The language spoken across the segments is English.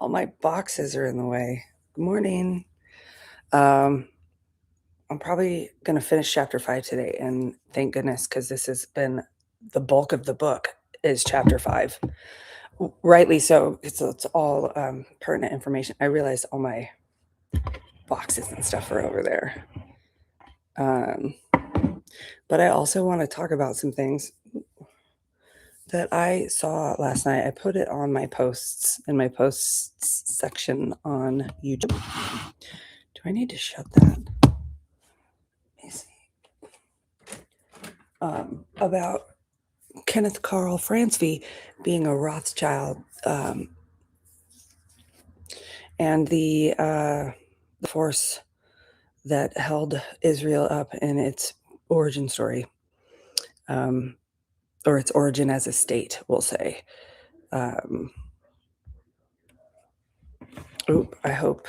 All my boxes are in the way. Good morning. Um, I'm probably going to finish chapter 5 today, and thank goodness, because this has been the bulk of the book is chapter 5. Rightly so, it's all pertinent information. I realized all my boxes and stuff are over there. But I also want to talk about some things that I saw last night. I put it on my posts in my posts section on YouTube. Do I need to shut that? Let me see. About Kenneth Carl Francevy being a Rothschild, and the force that held Israel up in its origin story, or its origin as a state, we'll say. I hope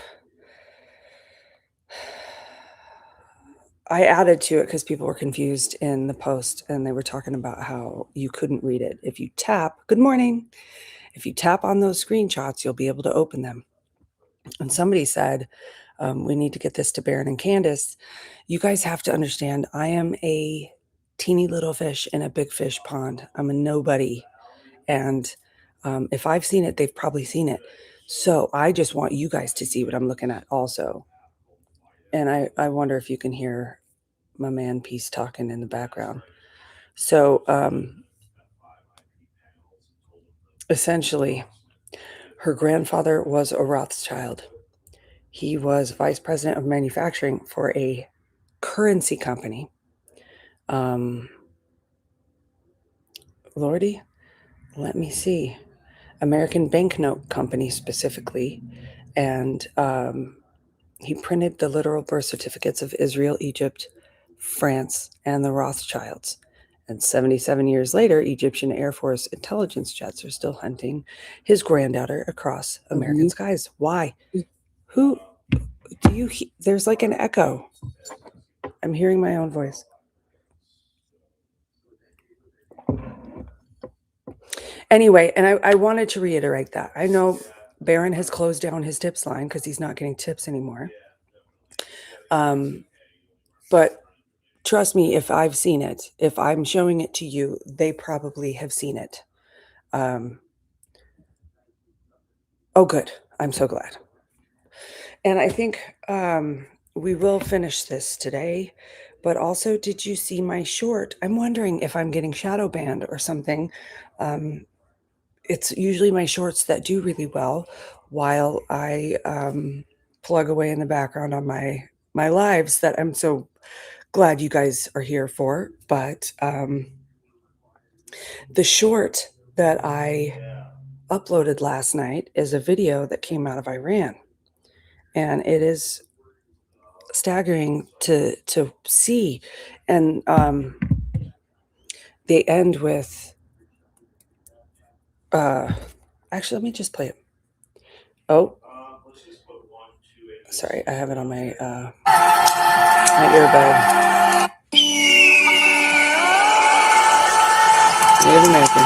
I added to it because people were confused in the post, and they were talking about how you couldn't read it. If you tap, good morning, if you tap on those screenshots, you'll be able to open them. And somebody said, we need to get this to Baron and Candace. You guys have to understand, I am a teeny little fish in a big fish pond. I'm a nobody. And if I've seen it, they've probably seen it. So I just want you guys to see what I'm looking at also. And I wonder if you can hear my man Peace talking in the background. So essentially, her grandfather was a Rothschild. He was vice president of manufacturing for a currency company. Lordy, let me see. American Banknote Company specifically. And he printed the literal birth certificates of Israel, Egypt, France, and the Rothschilds. And 77 years later, Egyptian Air Force intelligence jets are still hunting his granddaughter across American skies. Why? Who do you there's like an echo. I'm hearing my own voice. Anyway, and I wanted to reiterate that. I know Baron has closed down his tips line because he's not getting tips anymore. But trust me, if I've seen it, if I'm showing it to you, they probably have seen it. Oh, good. I'm so glad. And I think we will finish this today. But also, did you see my short? I'm wondering if I'm getting shadow banned or something. It's usually my shorts that do really well while I plug away in the background on my lives that I'm so glad you guys are here for. But the short that I uploaded last night is a video that came out of Iran. And it is staggering to see. And they end with, actually, let me just play it. Oh, sorry, I have it on my my earbud. Native American.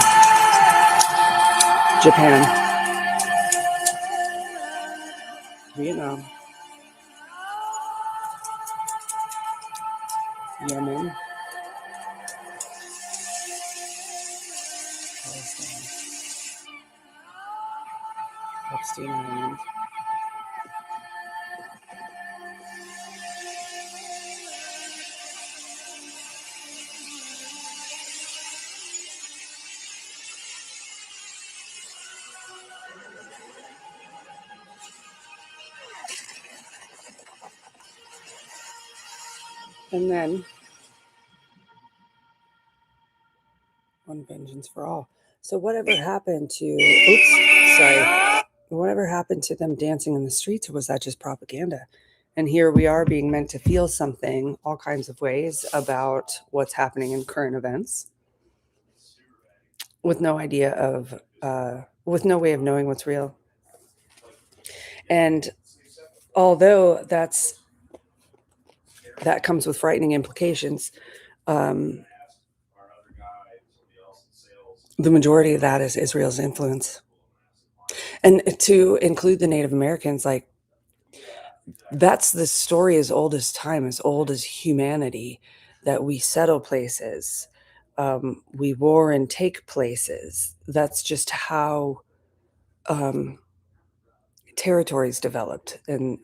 Japan. Vietnam. Yemen. Palestine. Epstein Island. And then one vengeance for all. So whatever happened to, whatever happened to them dancing in the streets, or was that just propaganda? And here we are being meant to feel something, all kinds of ways, about what's happening in current events, with no idea of, with no way of knowing what's real. And although that comes with frightening implications, the majority of that is Israel's influence. And to include the Native Americans, like, that's the story as old as time, as old as humanity, that we settle places, we war and take places. That's just how um, territories developed, and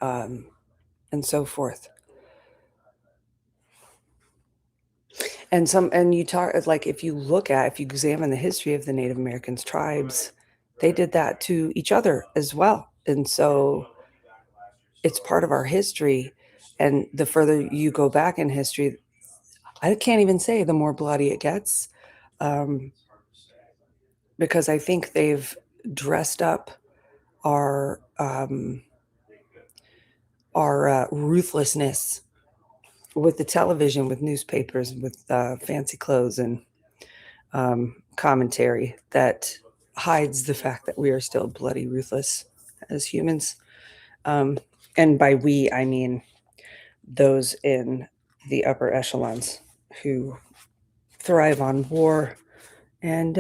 so forth. And you talk like, if you examine the history of the Native Americans tribes, they did that to each other as well. And so it's part of our history. And the further you go back in history, I can't even say the more bloody it gets, um, because I think they've dressed up our ruthlessness with the television, with newspapers, with fancy clothes and commentary that hides the fact that we are still bloody ruthless as humans. And by we, I mean those in the upper echelons who thrive on war and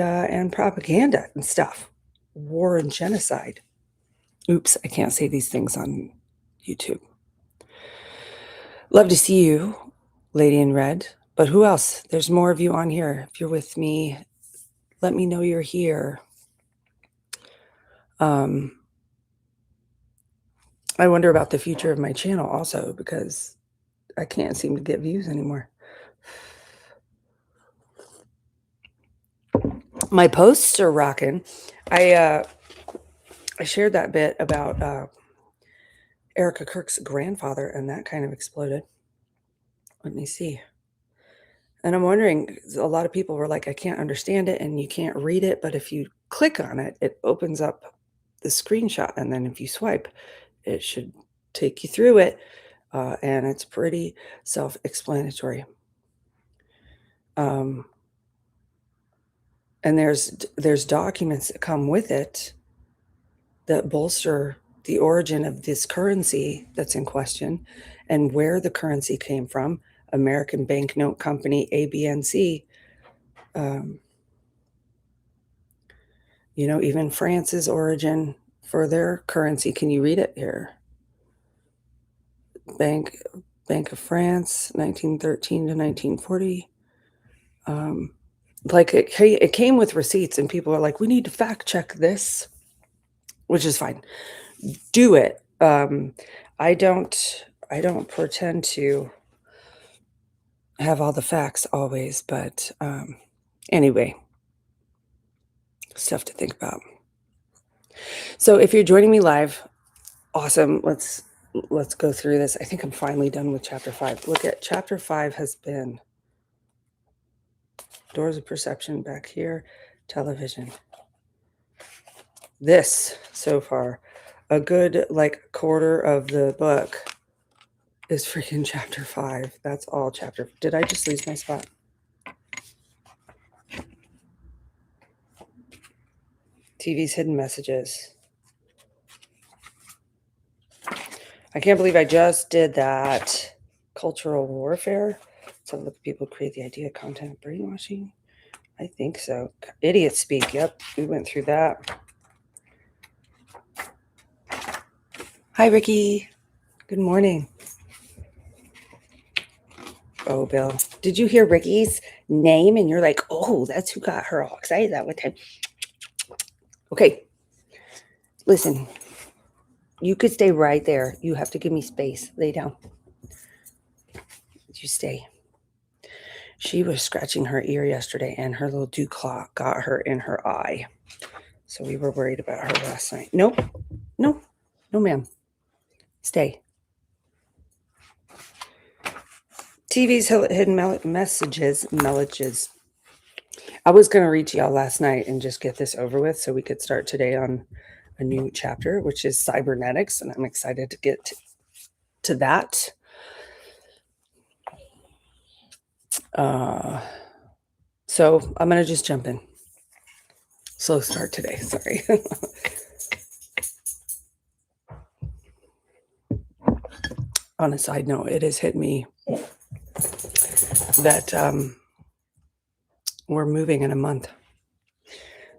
propaganda and stuff, war and genocide. Oops, I can't say these things on YouTube. Love to see you, Lady in Red. But who else? There's more of you on here. If you're with me, let me know you're here. I wonder about the future of my channel also, because I can't seem to get views anymore. My posts are rocking. I shared that bit about Erica Kirk's grandfather, and that kind of exploded. Let me see. And I'm wondering, a lot of people were like, I can't understand it and you can't read it, but if you click on it, it opens up the screenshot, and then if you swipe, it should take you through it, and it's pretty self-explanatory. And there's documents that come with it that bolster the origin of this currency that's in question and where the currency came from. American Banknote Company, ABNC. Even France's origin for their currency. Can you read it here? Bank of France, 1913 to 1940. Like it came with receipts, and people are like, we need to fact check this, which is fine. Do it. I don't pretend to have all the facts always, but anyway, stuff to think about. So if you're joining me live, awesome. Let's go through this. I think I'm finally done with chapter 5. Look at chapter 5 has been Doors of Perception back here, television. This so far, a good quarter of the book is freaking chapter 5. That's all chapter. Did I just lose my spot? TV's hidden messages. I can't believe I just did that. Cultural warfare. So look at people create the idea, content, brainwashing. I think so. Idiot speak. Yep, we went through that. Hi, Ricky. Good morning. Oh, Bill. Did you hear Ricky's name? And you're like, oh, that's who got her all excited that one time. Okay. Listen. You could stay right there. You have to give me space. Lay down. You stay. She was scratching her ear yesterday, and her little dew clock got her in her eye. So we were worried about her last night. Nope. No, ma'am. Stay. TV's hidden messages. I was going to read to y'all last night and just get this over with so we could start today on a new chapter, which is cybernetics, and I'm excited to get to that. So I'm going to just jump in. Slow start today. Sorry. On a side note, it has hit me that we're moving in a month.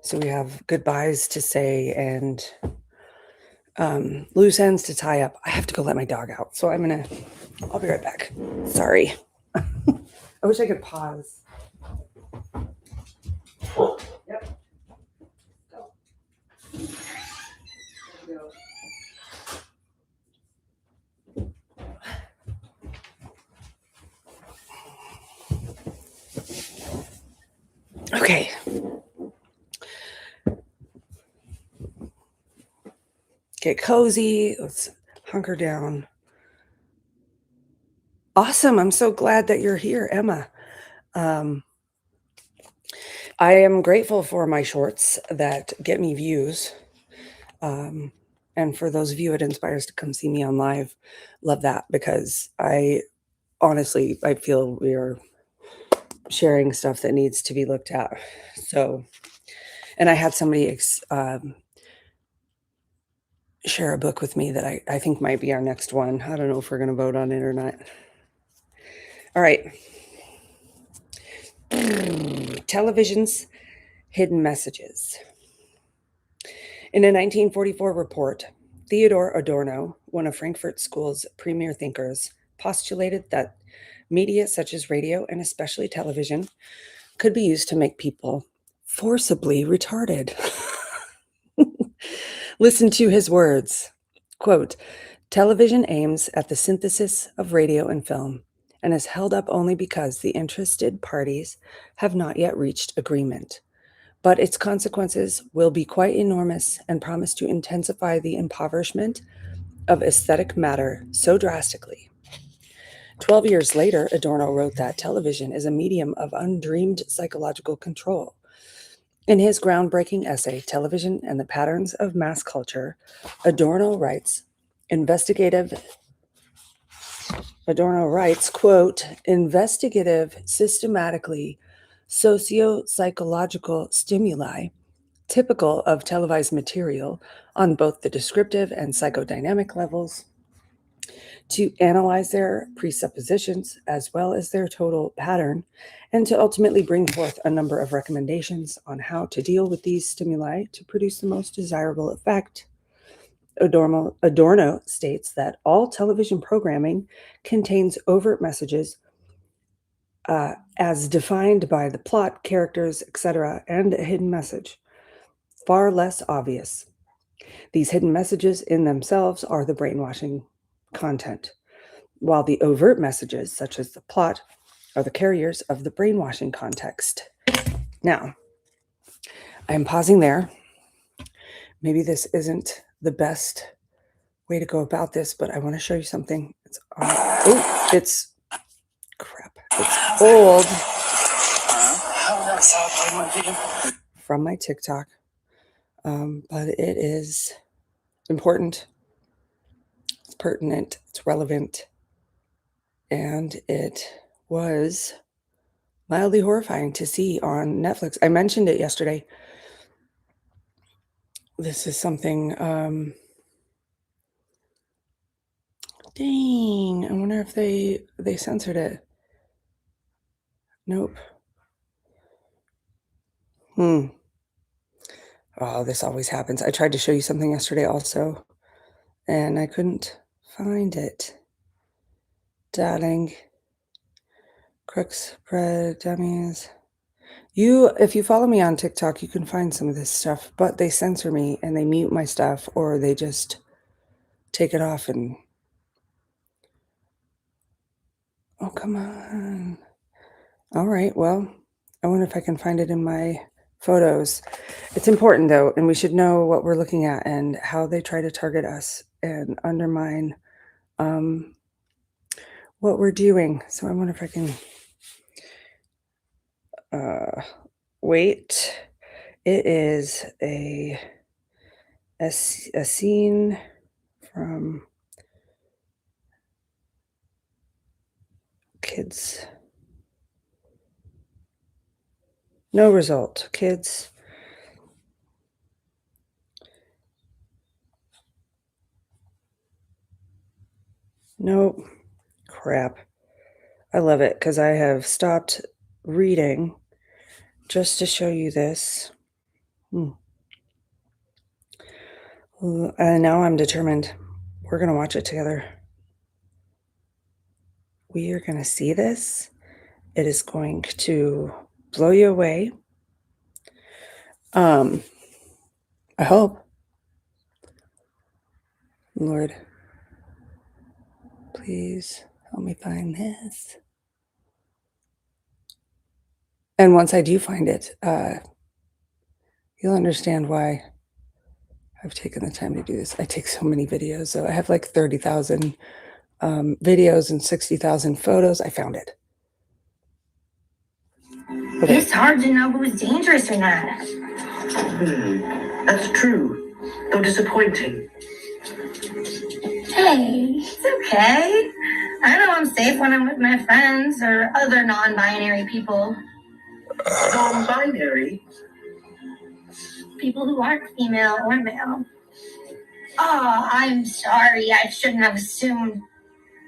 So we have goodbyes to say, and loose ends to tie up. I have to go let my dog out. So I'll be right back. Sorry. I wish I could pause. Yep. Go. Go. Okay. Get cozy. Let's hunker down. Awesome. I'm so glad that you're here, Emma. I am grateful for my shorts that get me views. And for those of you it inspires to come see me on live, love that, because I feel we are sharing stuff that needs to be looked at. So, and I had somebody share a book with me that I think might be our next one. I don't know if we're going to vote on it or not. All right. Television's hidden messages. In a 1944 report, Theodor Adorno, one of Frankfurt School's premier thinkers, postulated that media such as radio and especially television could be used to make people forcibly retarded. Listen to his words. Quote, television aims at the synthesis of radio and film and is held up only because the interested parties have not yet reached agreement. But its consequences will be quite enormous and promise to intensify the impoverishment of aesthetic matter so drastically. 12 years later, Adorno wrote that television is a medium of undreamed psychological control. In his groundbreaking essay, Television and the Patterns of Mass Culture, Adorno writes, quote, investigative, systematically socio-psychological stimuli typical of televised material on both the descriptive and psychodynamic levels, to analyze their presuppositions as well as their total pattern, and to ultimately bring forth a number of recommendations on how to deal with these stimuli to produce the most desirable effect. Adorno states that all television programming contains overt messages as defined by the plot, characters, etc., and a hidden message, far less obvious. These hidden messages in themselves are the brainwashing content, while the overt messages, such as the plot, are the carriers of the brainwashing context. Now, I'm pausing there. Maybe this isn't the best way to go about this, but I want to show you something. It's crap. It's old from my TikTok, but it is important, it's pertinent, it's relevant, and it was mildly horrifying to see on Netflix. I mentioned it yesterday. This is something, dang, I wonder if they censored it. Nope. Oh, this always happens. I tried to show you something yesterday also, and I couldn't find it. Darling. Crooks, bread, dummies. If you follow me on TikTok, you can find some of this stuff, but they censor me and they mute my stuff, or they just take it off and... Oh, come on. All right, well, I wonder if I can find it in my photos. It's important, though, and we should know what we're looking at and how they try to target us and undermine what we're doing. So I wonder if I can... wait. It is a scene from kids. No result. Kids. Nope. Crap. I love it because I have stopped reading just to show you this. And now I'm determined. We're going to watch it together. We are going to see this. It is going to blow you away. I hope. Lord, please help me find this. And once I do find it, you'll understand why I've taken the time to do this. I take so many videos. So I have like 30,000 videos and 60,000 photos. I found it. Okay. It's hard to know who's dangerous or not. That's true, though disappointing. Hey, it's okay. I know I'm safe when I'm with my friends or other non-binary people. Non-binary? People who aren't female or male. Oh, I'm sorry. I shouldn't have assumed.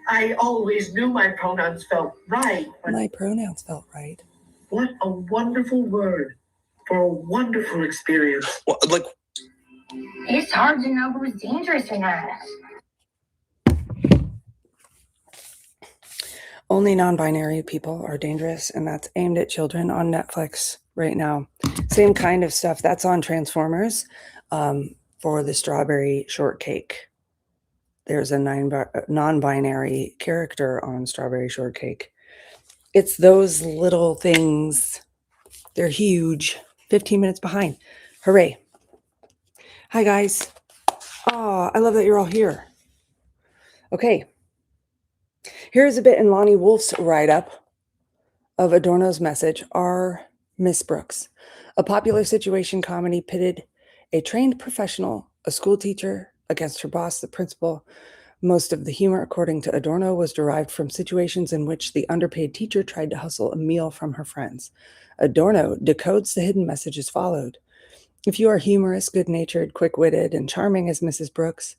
I always knew my pronouns felt right. My pronouns felt right. What a wonderful word for a wonderful experience. It's hard to know who's dangerous or not. Only non-binary people are dangerous, and that's aimed at children on Netflix right now. Same kind of stuff that's on Transformers for the strawberry shortcake. There's a non-binary character on Strawberry Shortcake. It's those little things. They're huge. 15 minutes behind. Hooray. Hi, guys. Oh, I love that you're all here. Okay. Here's a bit in Lonnie Wolf's write-up of Adorno's message, Are Miss Brooks. A popular situation comedy pitted a trained professional, a school teacher, against her boss, the principal. Most of the humor, according to Adorno, was derived from situations in which the underpaid teacher tried to hustle a meal from her friends. Adorno decodes the hidden message as followed. If you are humorous, good-natured, quick-witted, and charming as Mrs. Brooks,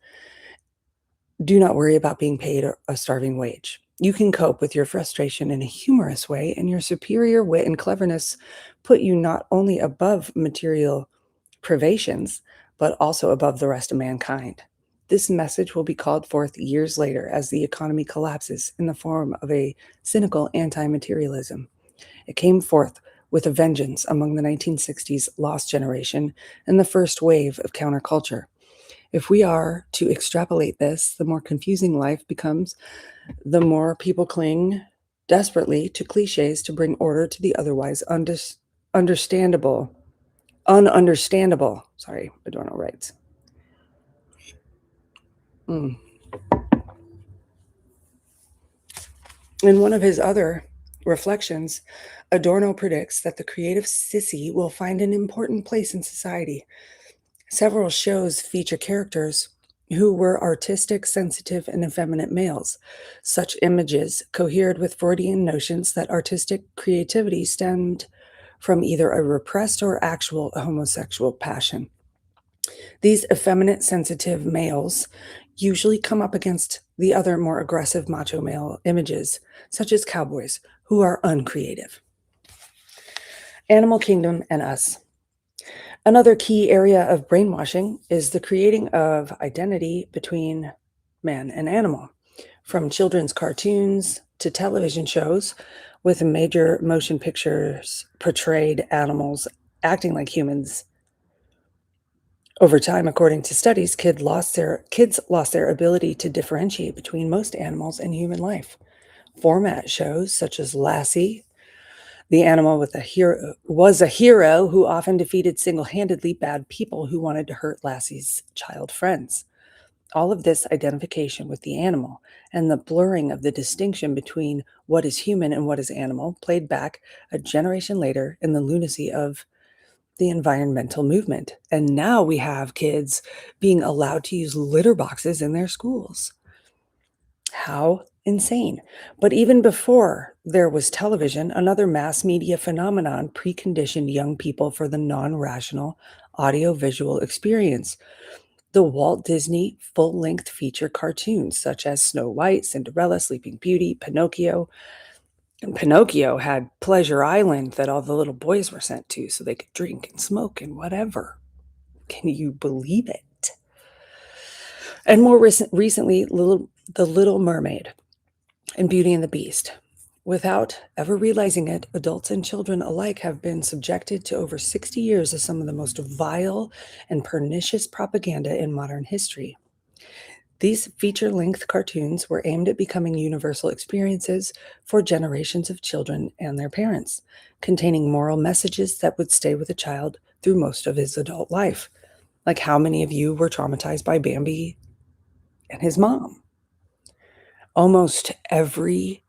do not worry about being paid a starving wage. You can cope with your frustration in a humorous way, and your superior wit and cleverness put you not only above material privations, but also above the rest of mankind. This message will be called forth years later as the economy collapses in the form of a cynical anti-materialism. It came forth with a vengeance among the 1960s lost generation and the first wave of counterculture. If we are to extrapolate this, the more confusing life becomes, the more people cling desperately to cliches to bring order to the otherwise ununderstandable. Sorry, Adorno writes. In one of his other reflections, Adorno predicts that the creative sissy will find an important place in society. Several shows feature characters who were artistic, sensitive, and effeminate males. Such images cohered with Freudian notions that artistic creativity stemmed from either a repressed or actual homosexual passion. These effeminate, sensitive males usually come up against the other more aggressive macho male images, such as cowboys, who are uncreative. Animal Kingdom and Us. Another key area of brainwashing is the creating of identity between man and animal. From children's cartoons to television shows with major motion pictures portrayed animals acting like humans. Over time, according to studies, kids lost their ability to differentiate between most animals and human life. Format shows such as Lassie, the animal was a hero who often defeated single-handedly bad people who wanted to hurt Lassie's child friends. All of this identification with the animal and the blurring of the distinction between what is human and what is animal played back a generation later in the lunacy of the environmental movement. And now we have kids being allowed to use litter boxes in their schools. How insane. But even before there was television, another mass media phenomenon preconditioned young people for the non-rational audiovisual experience. The Walt Disney full-length feature cartoons such as Snow White, Cinderella, Sleeping Beauty, Pinocchio. And Pinocchio had Pleasure Island that all the little boys were sent to so they could drink and smoke and whatever. Can you believe it? And more recently, The Little Mermaid and Beauty and the Beast. Without ever realizing it, adults and children alike have been subjected to over 60 years of some of the most vile and pernicious propaganda in modern history. These feature-length cartoons were aimed at becoming universal experiences for generations of children and their parents, containing moral messages that would stay with a child through most of his adult life. Like, how many of you were traumatized by Bambi and his mom? Almost every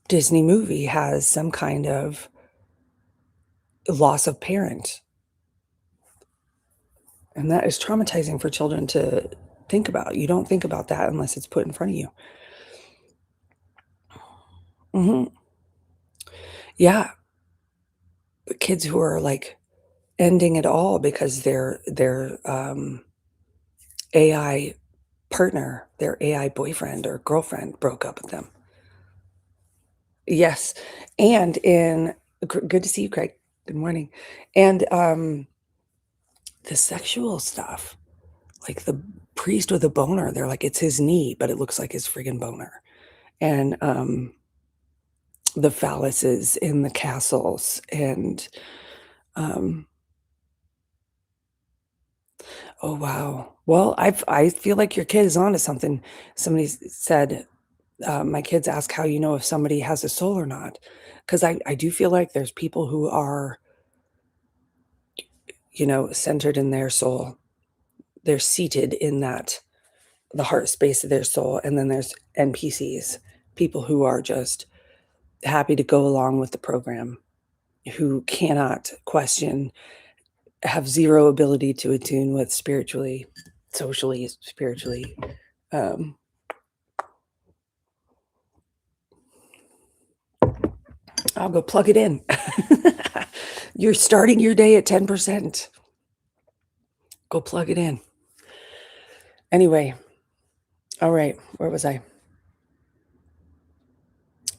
Disney movie has some kind of loss of parent. And that is traumatizing for children to think about. You don't think about that unless it's put in front of you. Yeah. But kids who are like ending it all because their AI partner, their AI boyfriend or girlfriend broke up with them. Yes. And good to see you, Craig. Good morning. And the sexual stuff, like the priest with a boner, they're like, it's his knee, but it looks like his friggin' boner. And the phalluses in the castles and oh wow. Well, I feel like your kid is onto something. Somebody said, my kids ask how you know if somebody has a soul or not. Because I do feel like there's people who are, centered in their soul. They're seated in the heart space of their soul. And then there's NPCs, people who are just happy to go along with the program, who cannot question, have zero ability to attune with spiritually, socially, spiritually. I'll go plug it in. You're starting your day at 10%. Go plug it in. Anyway, all right, where was I?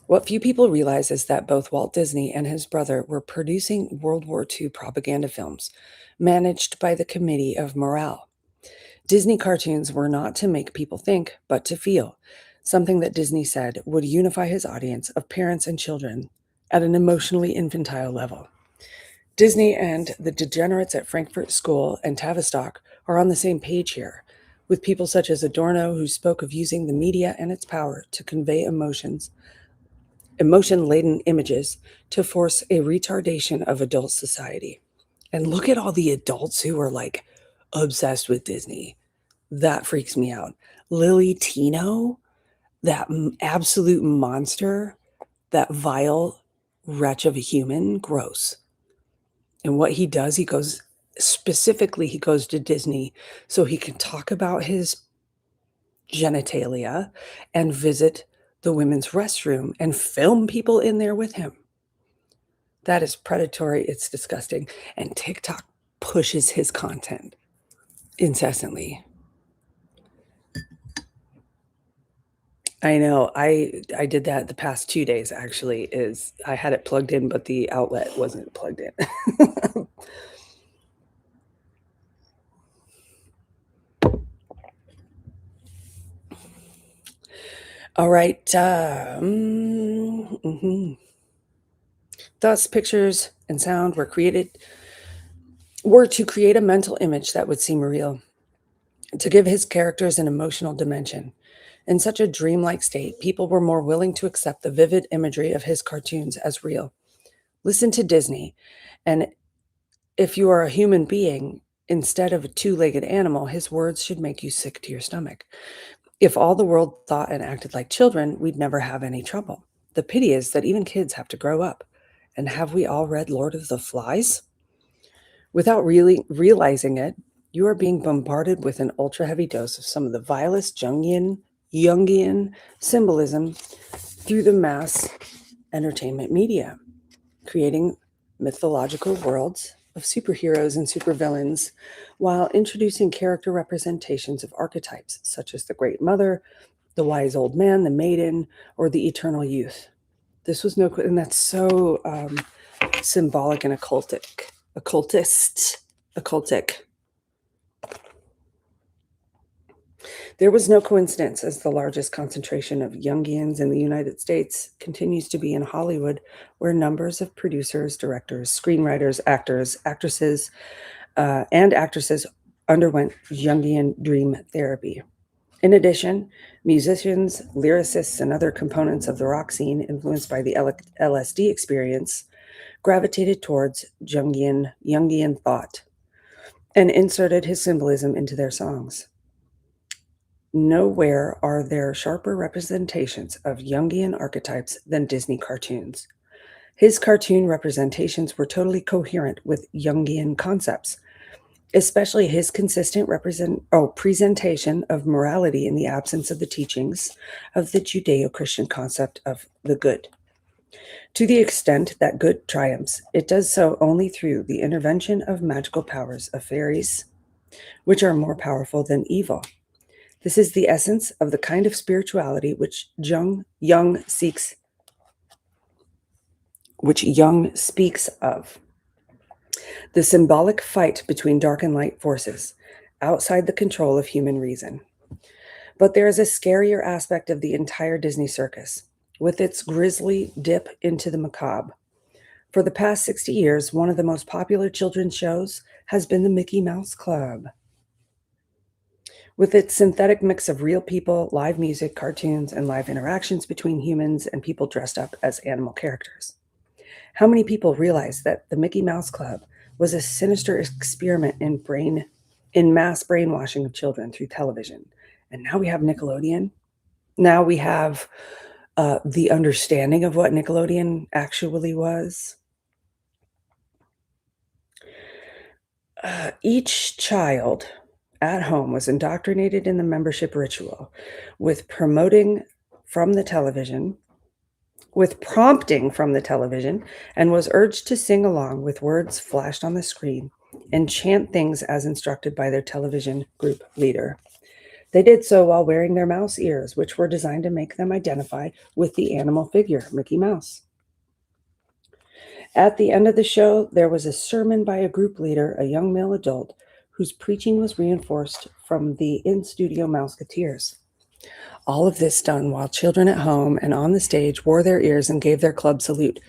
What few people realize is that both Walt Disney and his brother were producing World War II propaganda films managed by the Committee of Morale. Disney cartoons were not to make people think, but to feel, something that Disney said would unify his audience of parents and children at an emotionally infantile level. Disney and the degenerates at Frankfurt School and Tavistock are on the same page here, with people such as Adorno who spoke of using the media and its power to convey emotion-laden images to force a retardation of adult society. And look at all the adults who are like obsessed with Disney. That freaks me out. Lily Tino, that absolute monster, that vile wretch of a human, gross. And what he does, he goes to Disney so he can talk about his genitalia and visit the women's restroom and film people in there with him. That is predatory. It's disgusting. And TikTok pushes his content incessantly. I know. I did that the past 2 days, actually. Is I had it plugged in, but the outlet wasn't plugged in. All right. Thus, pictures and sound were to create a mental image that would seem real, to give his characters an emotional dimension. In such a dreamlike state, people were more willing to accept the vivid imagery of his cartoons as real. Listen to Disney, and if you are a human being, instead of a two-legged animal, his words should make you sick to your stomach. If all the world thought and acted like children, we'd never have any trouble. The pity is that even kids have to grow up. And have we all read Lord of the Flies? Without really realizing it, you are being bombarded with an ultra-heavy dose of some of the vilest Jungian symbolism through the mass entertainment media, creating mythological worlds of superheroes and supervillains while introducing character representations of archetypes such as the Great Mother, the Wise Old Man, the Maiden, or the Eternal Youth. This was and that's so symbolic and occultic. There was no coincidence, as the largest concentration of Jungians in the United States continues to be in Hollywood, where numbers of producers, directors, screenwriters, actors, actresses, and actresses underwent Jungian dream therapy. In addition, musicians, lyricists, and other components of the rock scene influenced by the LSD experience gravitated towards Jungian thought and inserted his symbolism into their songs. Nowhere are there sharper representations of Jungian archetypes than Disney cartoons. His cartoon representations were totally coherent with Jungian concepts, especially his consistent presentation of morality in the absence of the teachings of the Judeo-Christian concept of the good. To the extent that good triumphs, it does so only through the intervention of magical powers of fairies, which are more powerful than evil. This is the essence of the kind of spirituality which Jung speaks of. The symbolic fight between dark and light forces, outside the control of human reason. But there is a scarier aspect of the entire Disney circus, with its grisly dip into the macabre. For the past 60 years, one of the most popular children's shows has been the Mickey Mouse Club. With its synthetic mix of real people, live music, cartoons, and live interactions between humans and people dressed up as animal characters. How many people realize that the Mickey Mouse Club was a sinister experiment in mass brainwashing of children through television? And now we have Nickelodeon. Now we have the understanding of what Nickelodeon actually was. Each child at home was indoctrinated in the membership ritual with prompting from the television, and was urged to sing along with words flashed on the screen and chant things as instructed by their television group leader. They did so while wearing their mouse ears, which were designed to make them identify with the animal figure, Mickey Mouse. At the end of the show, there was a sermon by a group leader, a young male adult, whose preaching was reinforced from the in-studio Mouseketeers. All of this done while children at home and on the stage wore their ears and gave their club salute.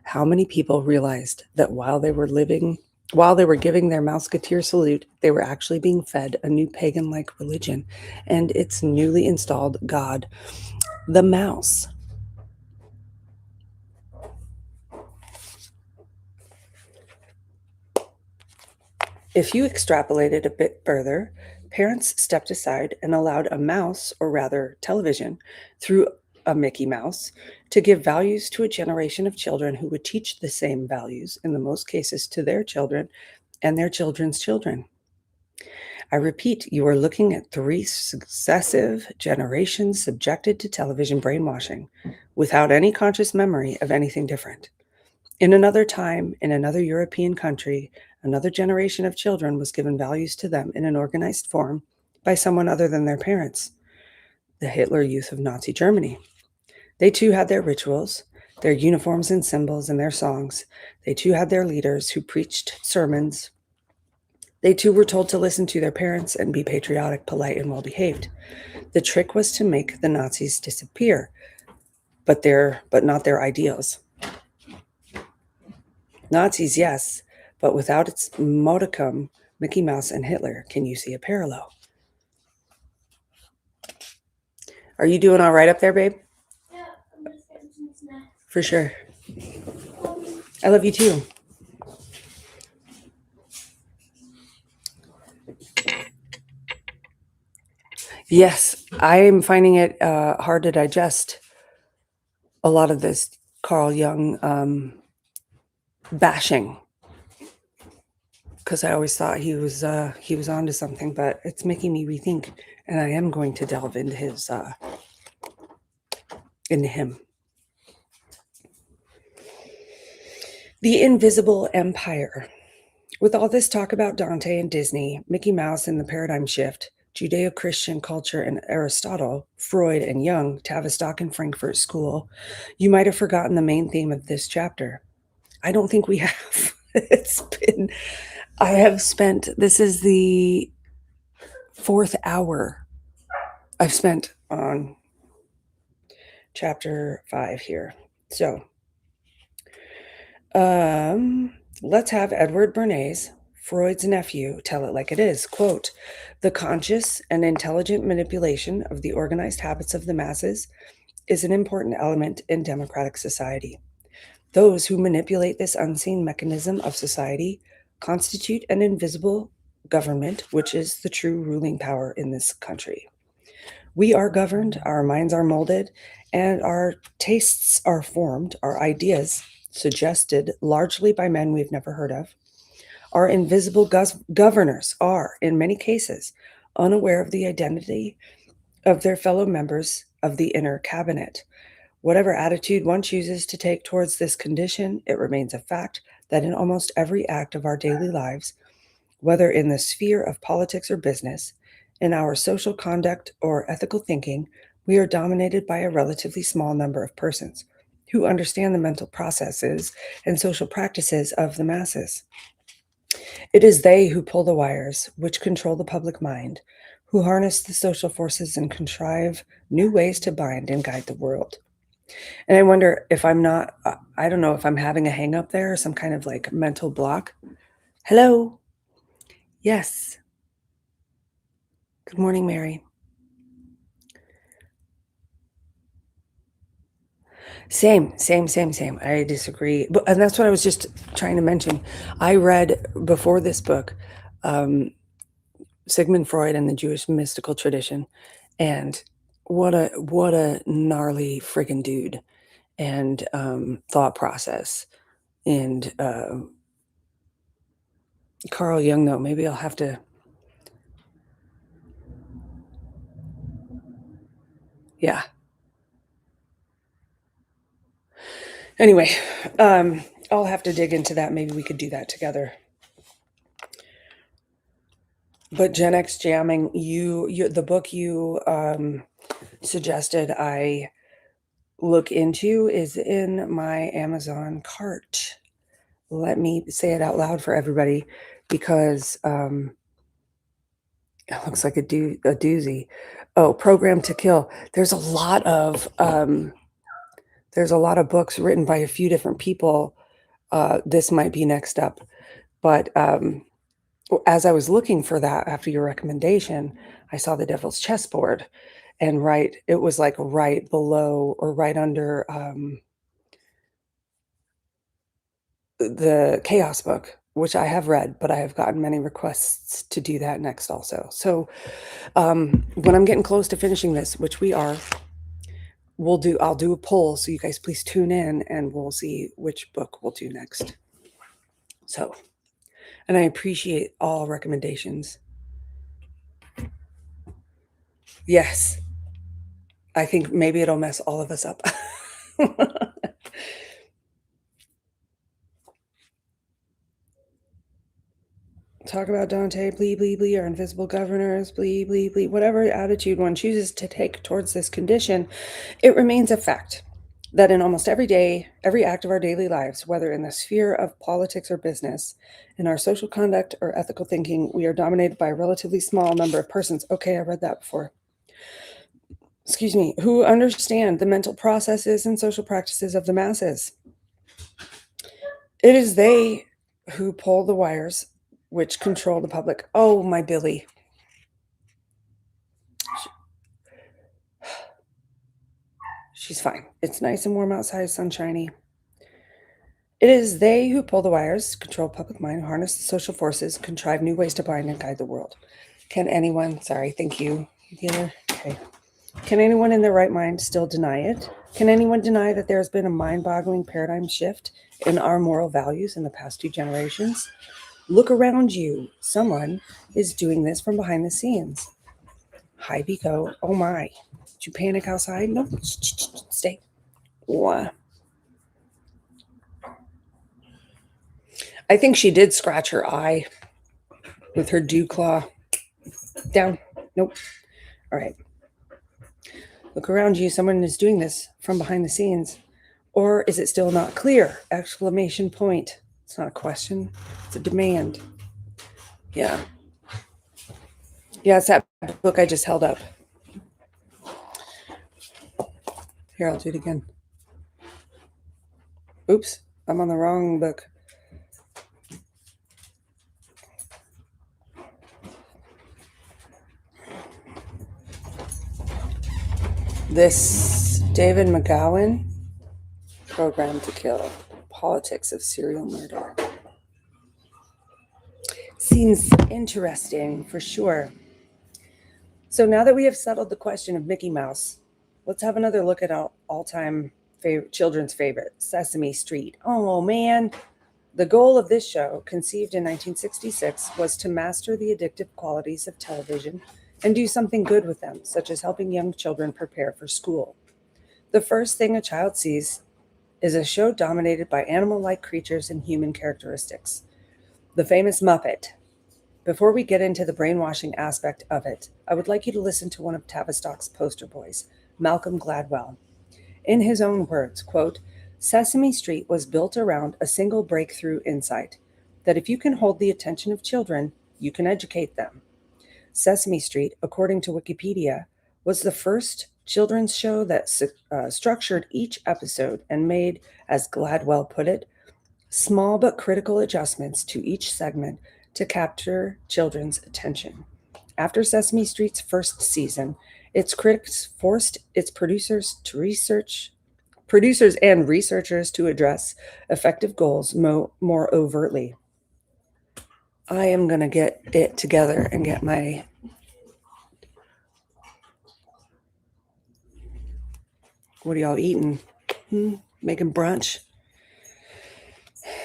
How many people realized that while they were giving their Mouseketeer salute, they were actually being fed a new pagan-like religion and its newly installed god, the mouse? If you extrapolated a bit further, parents stepped aside and allowed a mouse, or rather television, through a Mickey Mouse, to give values to a generation of children who would teach the same values, in the most cases, to their children and their children's children. I repeat, you are looking at 3 successive generations subjected to television brainwashing without any conscious memory of anything different. In another time, in another European country, another generation of children was given values to them in an organized form by someone other than their parents, the Hitler Youth of Nazi Germany. They too had their rituals, their uniforms and symbols and their songs. They too had their leaders who preached sermons. They too were told to listen to their parents and be patriotic, polite, and well-behaved. The trick was to make the Nazis disappear, but not their ideals. Nazis, yes, but without its modicum, Mickey Mouse and Hitler. Can you see a parallel? Are you doing all right up there, babe? Yeah, I'm just getting some snacks. For sure. I love you too. Yes, I am finding it hard to digest a lot of this Carl Jung bashing, because I always thought he was onto something, but it's making me rethink, and I am going to delve into him. The Invisible Empire. With all this talk about Dante and Disney, Mickey Mouse and the paradigm shift, Judeo-Christian culture and Aristotle, Freud and Jung, Tavistock and Frankfurt School, you might have forgotten the main theme of this chapter. I don't think we have. This is the 4th hour I've spent on chapter 5 here. So let's have Edward Bernays, Freud's nephew, tell it like it is. Quote, "The conscious and intelligent manipulation of the organized habits of the masses is an important element in democratic society. Those who manipulate this unseen mechanism of society constitute an invisible government, which is the true ruling power in this country. We are governed, our minds are molded, and our tastes are formed, our ideas suggested largely by men we've never heard of. Our invisible governors are, in many cases, unaware of the identity of their fellow members of the inner cabinet. Whatever attitude one chooses to take towards this condition, it remains a fact that in almost every act of our daily lives, whether in the sphere of politics or business, in our social conduct or ethical thinking, we are dominated by a relatively small number of persons who understand the mental processes and social practices of the masses. It is they who pull the wires, which control the public mind, who harness the social forces and contrive new ways to bind and guide the world." And I wonder if I'm not, I don't know if I'm having a hang up there, some kind of like mental block. Hello. Yes. Good morning, Mary. Same. I disagree. And that's what I was just trying to mention. I read before this book, Sigmund Freud and the Jewish mystical tradition. And what a gnarly friggin' dude, and thought process. And Carl Jung, though, maybe I'll have to, yeah. Anyway, I'll have to dig into that. Maybe we could do that together. But Gen X jamming, the book you suggested I look into is in my Amazon cart. Let me say it out loud for everybody, because it looks like a doozy. Oh, Program to Kill. There's a lot of books written by a few different people. This might be next up, but as I was looking for that after your recommendation, I saw The Devil's Chessboard, and it was like right below or right under the Chaos book, which I have read, but I have gotten many requests to do that next also. So when I'm getting close to finishing this, which we are, I'll do a poll, so you guys please tune in and we'll see which book we'll do next. So, and I appreciate all recommendations. Yes. I think maybe it'll mess all of us up. Talk about Dante, blee, blee, blee, our invisible governors, blee, blee, blee. Whatever attitude one chooses to take towards this condition, it remains a fact that in almost every act of our daily lives, whether in the sphere of politics or business, in our social conduct or ethical thinking, we are dominated by a relatively small number of persons. Okay, I read that before. Excuse me, who understand the mental processes and social practices of the masses. It is they who pull the wires, which control the public. Oh, my Billy. She's fine. It's nice and warm outside, sunshiny. It is they who pull the wires, control public mind, harness the social forces, contrive new ways to bind and guide the world. Can anyone, sorry, thank you, dealer. Okay. Can anyone in their right mind still deny it? Can anyone deny that there has been a mind-boggling paradigm shift in our moral values in the past 2 generations? Look around you. Someone is doing this from behind the scenes. Hi, Pico. Oh my. Did you panic outside? No. Stay. What? I think she did scratch her eye with her dew claw. Down. Nope. All right. Look around you. Someone is doing this from behind the scenes. Or is it still not clear? Exclamation point. It's not a question. It's a demand. Yeah. Yeah, it's that book I just held up. Here, I'll do it again. Oops, I'm on the wrong book. This David McGowan, Programmed to Kill, Politics of Serial Murder. Seems interesting for sure. So now that we have settled the question of Mickey Mouse, let's have another look at our all-time children's favorite, Sesame Street. Oh man. The goal of this show, conceived in 1966, was to master the addictive qualities of television and do something good with them, such as helping young children prepare for school. The first thing a child sees is a show dominated by animal-like creatures and human characteristics. The famous Muppet. Before we get into the brainwashing aspect of it, I would like you to listen to one of Tavistock's poster boys, Malcolm Gladwell. In his own words, quote, "Sesame Street was built around a single breakthrough insight, that if you can hold the attention of children, you can educate them. Sesame Street, according to Wikipedia, was the first children's show that structured each episode and made, as Gladwell put it, small but critical adjustments to each segment to capture children's attention. After Sesame Street's first season, its critics forced its producers and researchers to address effective goals more overtly." I am going to get it together and get my... What are y'all eating? Making brunch?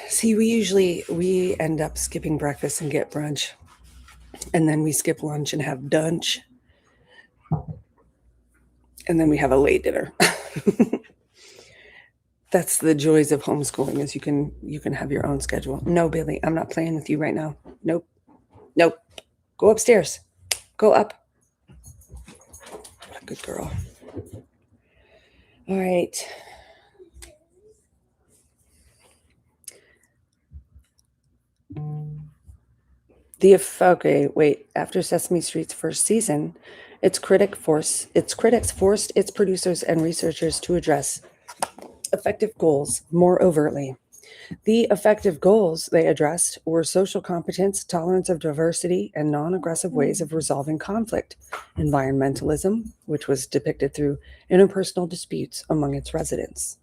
See, we end up skipping breakfast and get brunch. And then we skip lunch and have dunch. And then we have a late dinner. That's the joys of homeschooling, is you can have your own schedule. No, Billy, I'm not playing with you right now. Nope. Go upstairs. Go up. What a good girl. All right. After Sesame Street's first season, its critics forced its producers and researchers to address effective goals more overtly. The effective goals they addressed were social competence, tolerance of diversity, and non-aggressive ways of resolving conflict, environmentalism, which was depicted through interpersonal disputes among its residents.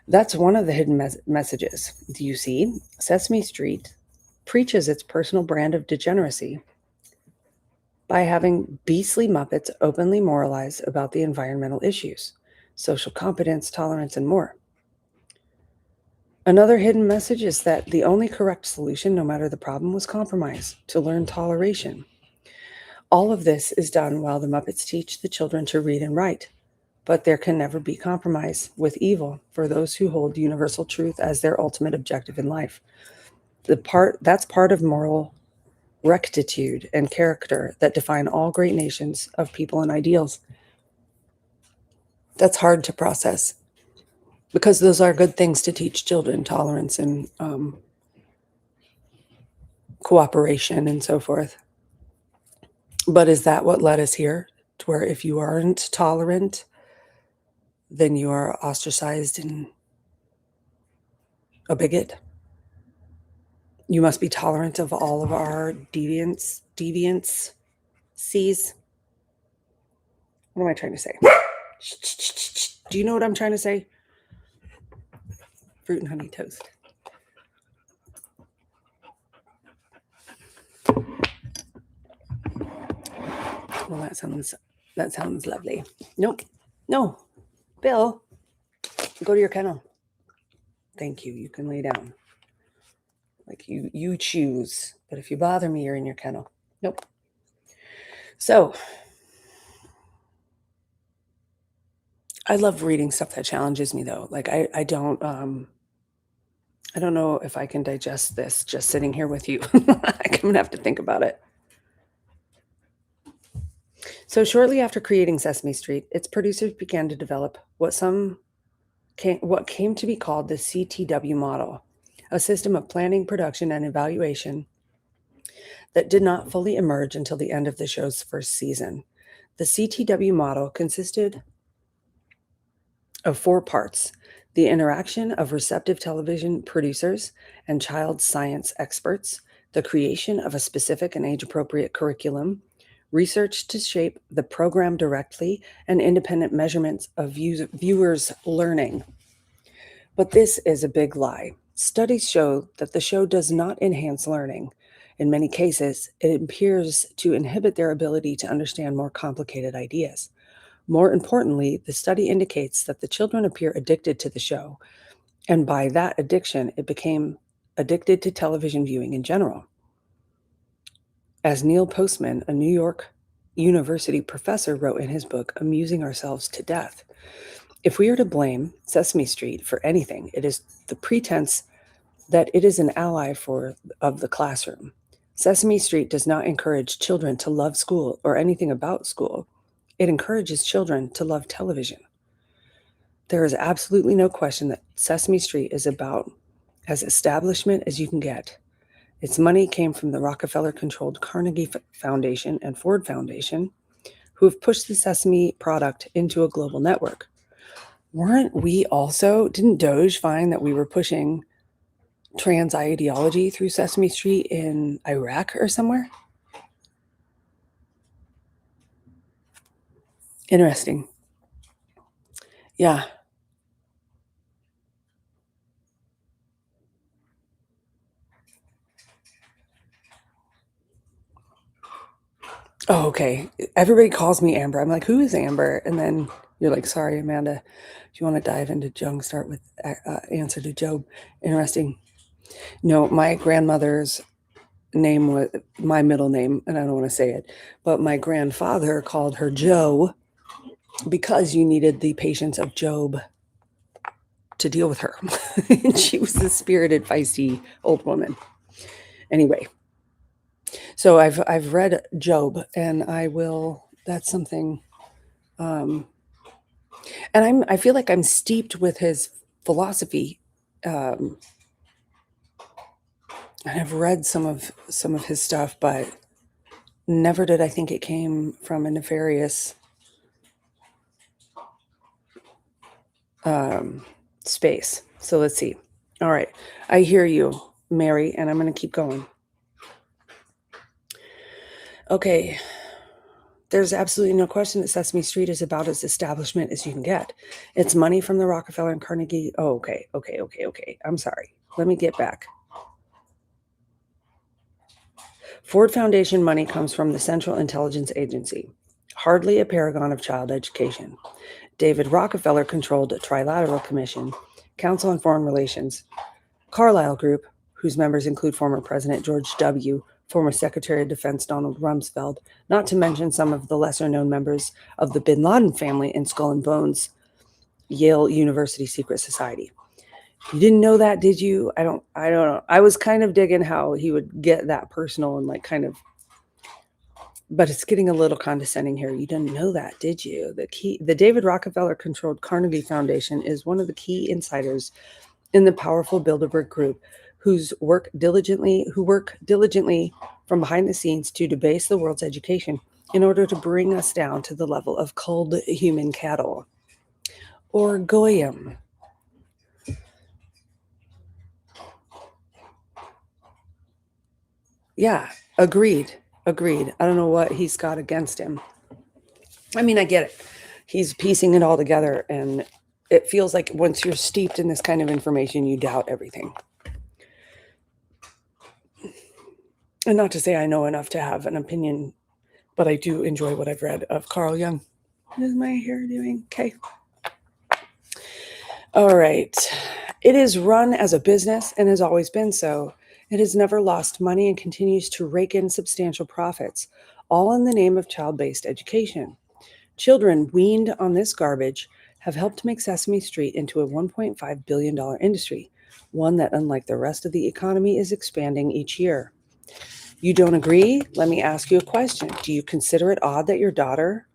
That's one of the hidden messages. Do you see? Sesame Street preaches its personal brand of degeneracy by having beastly Muppets openly moralize about the environmental issues, social competence, tolerance, and more. Another hidden message is that the only correct solution, no matter the problem, was compromise, to learn toleration. All of this is done while the Muppets teach the children to read and write, but there can never be compromise with evil for those who hold universal truth as their ultimate objective in life. That's part of moral rectitude and character that define all great nations of people and ideals. That's hard to process, because those are good things to teach children: tolerance and cooperation and so forth. But is that what led us here? To where if you aren't tolerant, then you are ostracized and a bigot? You must be tolerant of all of our deviants. C's. What am I trying to say? Do you know what I'm trying to say? Fruit and honey toast. Well, that sounds lovely. Nope. No. Bill, go to your kennel. Thank you. You can lay down. Like you choose. But if you bother me, you're in your kennel. Nope. So, I love reading stuff that challenges me, though. Like I don't know if I can digest this just sitting here with you. I'm gonna have to think about it. So shortly after creating Sesame Street, its producers began to develop what came to be called the CTW model, a system of planning, production, and evaluation that did not fully emerge until the end of the show's first season. The CTW model consisted of 4 parts: the interaction of receptive television producers and child science experts, the creation of a specific and age-appropriate curriculum, research to shape the program directly, and independent measurements of viewers' learning. But this is a big lie. Studies show that the show does not enhance learning. In many cases, it appears to inhibit their ability to understand more complicated ideas. More importantly, the study indicates that the children appear addicted to the show, and by that addiction, it became addicted to television viewing in general. As Neil Postman, a New York University professor, wrote in his book, Amusing Ourselves to Death, if we are to blame Sesame Street for anything, it is the pretense that it is an ally of the classroom. Sesame Street does not encourage children to love school or anything about school. It encourages children to love television. There is absolutely no question that Sesame Street is about as establishment as you can get. Its money came from the Rockefeller-controlled Carnegie Foundation and Ford Foundation, who have pushed the Sesame product into a global network. Didn't Doge find that we were pushing trans ideology through Sesame Street in Iraq or somewhere? Interesting. Yeah. Oh, okay. Everybody calls me Amber. I'm like, who is Amber? And then you're like, sorry, Amanda. Do you want to dive into Jung? Start with answer to Job. Interesting. No, my grandmother's name was my middle name, and I don't want to say it, but my grandfather called her Joe because you needed the patience of Job to deal with her. And she was a spirited, feisty old woman. Anyway, so I've read Job, and that's something, and I feel like I'm steeped with his philosophy, and I've read some of his stuff, but never did I think it came from a nefarious space. So let's see. All right. I hear you, Mary, and I'm going to keep going. Okay. There's absolutely no question that Sesame Street is about as establishment as you can get. It's money from the Rockefeller and Carnegie. Oh, okay. I'm sorry. Let me get back. Ford Foundation money comes from the Central Intelligence Agency, hardly a paragon of child education. David Rockefeller controlled a Trilateral Commission, Council on Foreign Relations, Carlyle Group, whose members include former President George W., former Secretary of Defense Donald Rumsfeld, not to mention some of the lesser-known members of the Bin Laden family in Skull and Bones, Yale University Secret Society. You didn't know that, did you? I don't know. I was kind of digging how he would get that personal and like kind of, but it's getting a little condescending here. You didn't know that, did you? The David Rockefeller controlled Carnegie Foundation is one of the key insiders in the powerful Bilderberg Group, who work diligently from behind the scenes to debase the world's education in order to bring us down to the level of culled human cattle, or goyim. Yeah, agreed. I don't know what he's got against him. I mean, I get it. He's piecing it all together, and it feels like once you're steeped in this kind of information, you doubt everything. And not to say I know enough to have an opinion, but I do enjoy what I've read of Carl Jung. What is my hair doing? Okay. All right. It is run as a business and has always been so. It has never lost money and continues to rake in substantial profits, all in the name of child-based education. Children weaned on this garbage have helped make Sesame Street into a $1.5 billion industry, one that, unlike the rest of the economy, is expanding each year. You don't agree? Let me ask you a question. Do you consider it odd that your daughter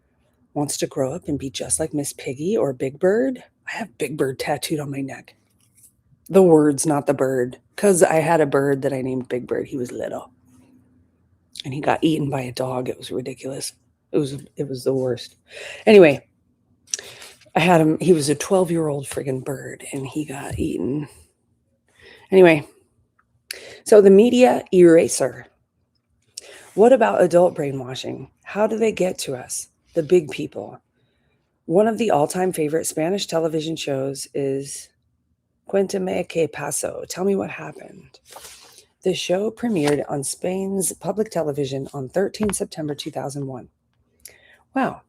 wants to grow up and be just like Miss Piggy or Big Bird? I have Big Bird tattooed on my neck. The words, not the bird, because I had a bird that I named Big Bird. He was little, and he got eaten by a dog. It was ridiculous. It was the worst. Anyway, I had him, he was a 12-year-old friggin' bird and he got eaten. Anyway, so the media eraser. What about adult brainwashing? How do they get to us? The big people. One of the all-time favorite Spanish television shows is Cuéntame qué pasó. Tell me what happened. The show premiered on Spain's public television on 13 September 2001. Wow.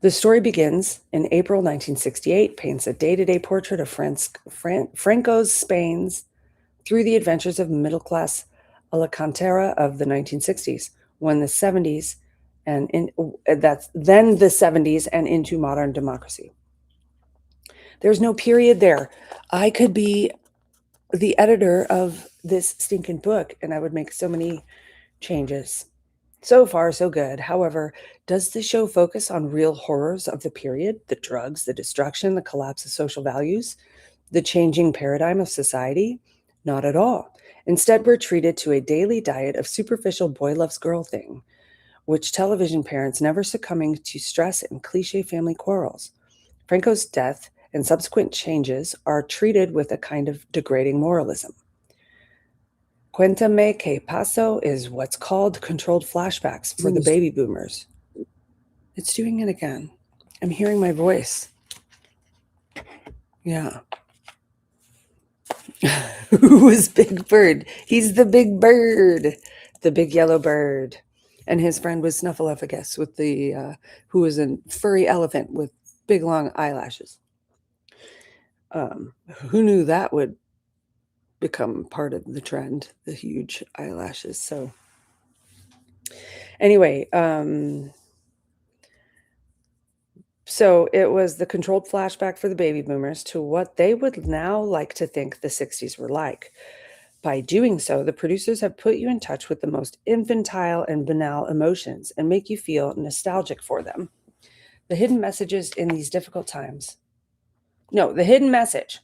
The story begins in April 1968, paints a day-to-day portrait of Franco's Spain's through the adventures of middle-class Alcantara of the 1960s, when the 70s and that's then the 70s and into modern democracy. There's no period there. I could be the editor of this stinking book and I would make so many changes. So far, so good. However, does the show focus on real horrors of the period? The drugs, the destruction, the collapse of social values, the changing paradigm of society? Not at all. Instead, we're treated to a daily diet of superficial boy loves girl thing, which television parents never succumbing to stress and cliche family quarrels. Franco's death and subsequent changes are treated with a kind of degrading moralism. Cuéntame qué pasó is what's called controlled flashbacks for the baby boomers. It's doing it again. I'm hearing my voice. Yeah. Who is Big Bird? He's the big bird, the big yellow bird. And his friend was Snuffleupagus with the, who was a furry elephant with big long eyelashes. Who knew that would become part of the trend, the huge eyelashes. So anyway, so it was the controlled flashback for the baby boomers to what they would now like to think the 60s were like. By doing so, the producers have put you in touch with the most infantile and banal emotions and make you feel nostalgic for them. The hidden messages in these difficult times. No, the hidden message.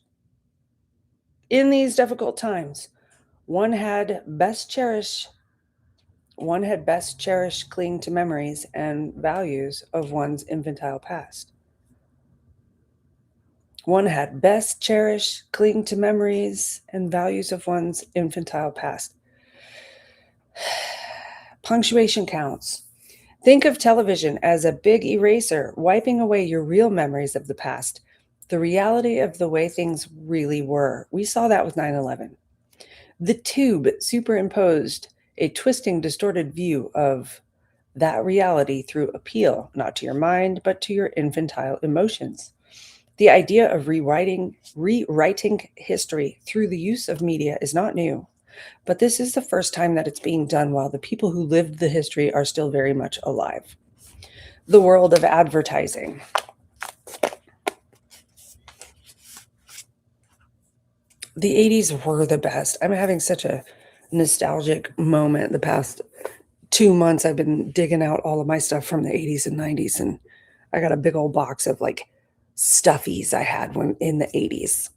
In these difficult times, one had best cherish, cling to memories and values of one's infantile past. One had best cherish, cling to memories and values of one's infantile past. Punctuation counts. Think of television as a big eraser, wiping away your real memories of the past, the reality of the way things really were. We saw that with 9/11. The tube superimposed a twisting, distorted view of that reality through appeal, not to your mind, but to your infantile emotions. The idea of rewriting history through the use of media is not new, but this is the first time that it's being done while the people who lived the history are still very much alive. The world of advertising. The 80s were the best. I'm having such a nostalgic moment the past 2 months. I've been digging out all of my stuff from the 80s and 90s, and I got a big old box of like stuffies I had when in the 80s.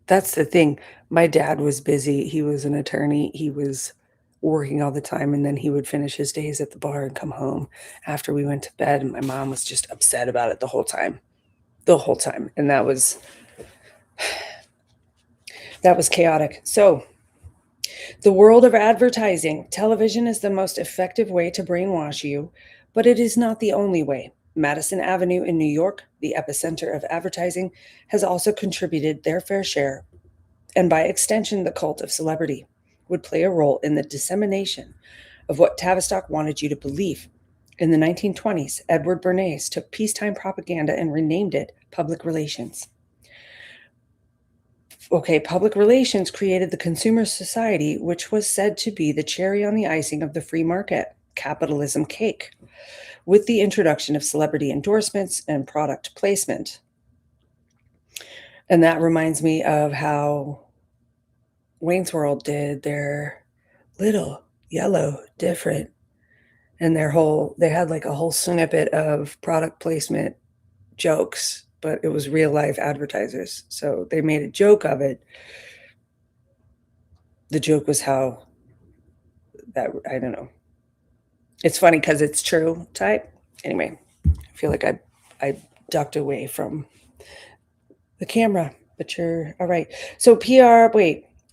That's the thing. My dad was busy. He was an attorney. He was working all the time, and then he would finish his days at the bar and come home after we went to bed, and my mom was just upset about it the whole time. And that was chaotic. So the world of advertising. Television is the most effective way to brainwash you, but it is not the only way. Madison Avenue in New York, the epicenter of advertising, has also contributed their fair share, and by extension, the cult of celebrity would play a role in the dissemination of what Tavistock wanted you to believe. In the 1920s, Edward Bernays took peacetime propaganda and renamed it public relations. Okay, public relations created the consumer society, which was said to be the cherry on the icing of the free market capitalism cake, with the introduction of celebrity endorsements and product placement. And that reminds me of how Wayne's World did their little yellow different, and they had like a whole snippet of product placement jokes, but it was real life advertisers. So they made a joke of it. The joke was how that, I don't know, It's funny because it's true type. Anyway, I feel like I ducked away from the camera, but you're all right. So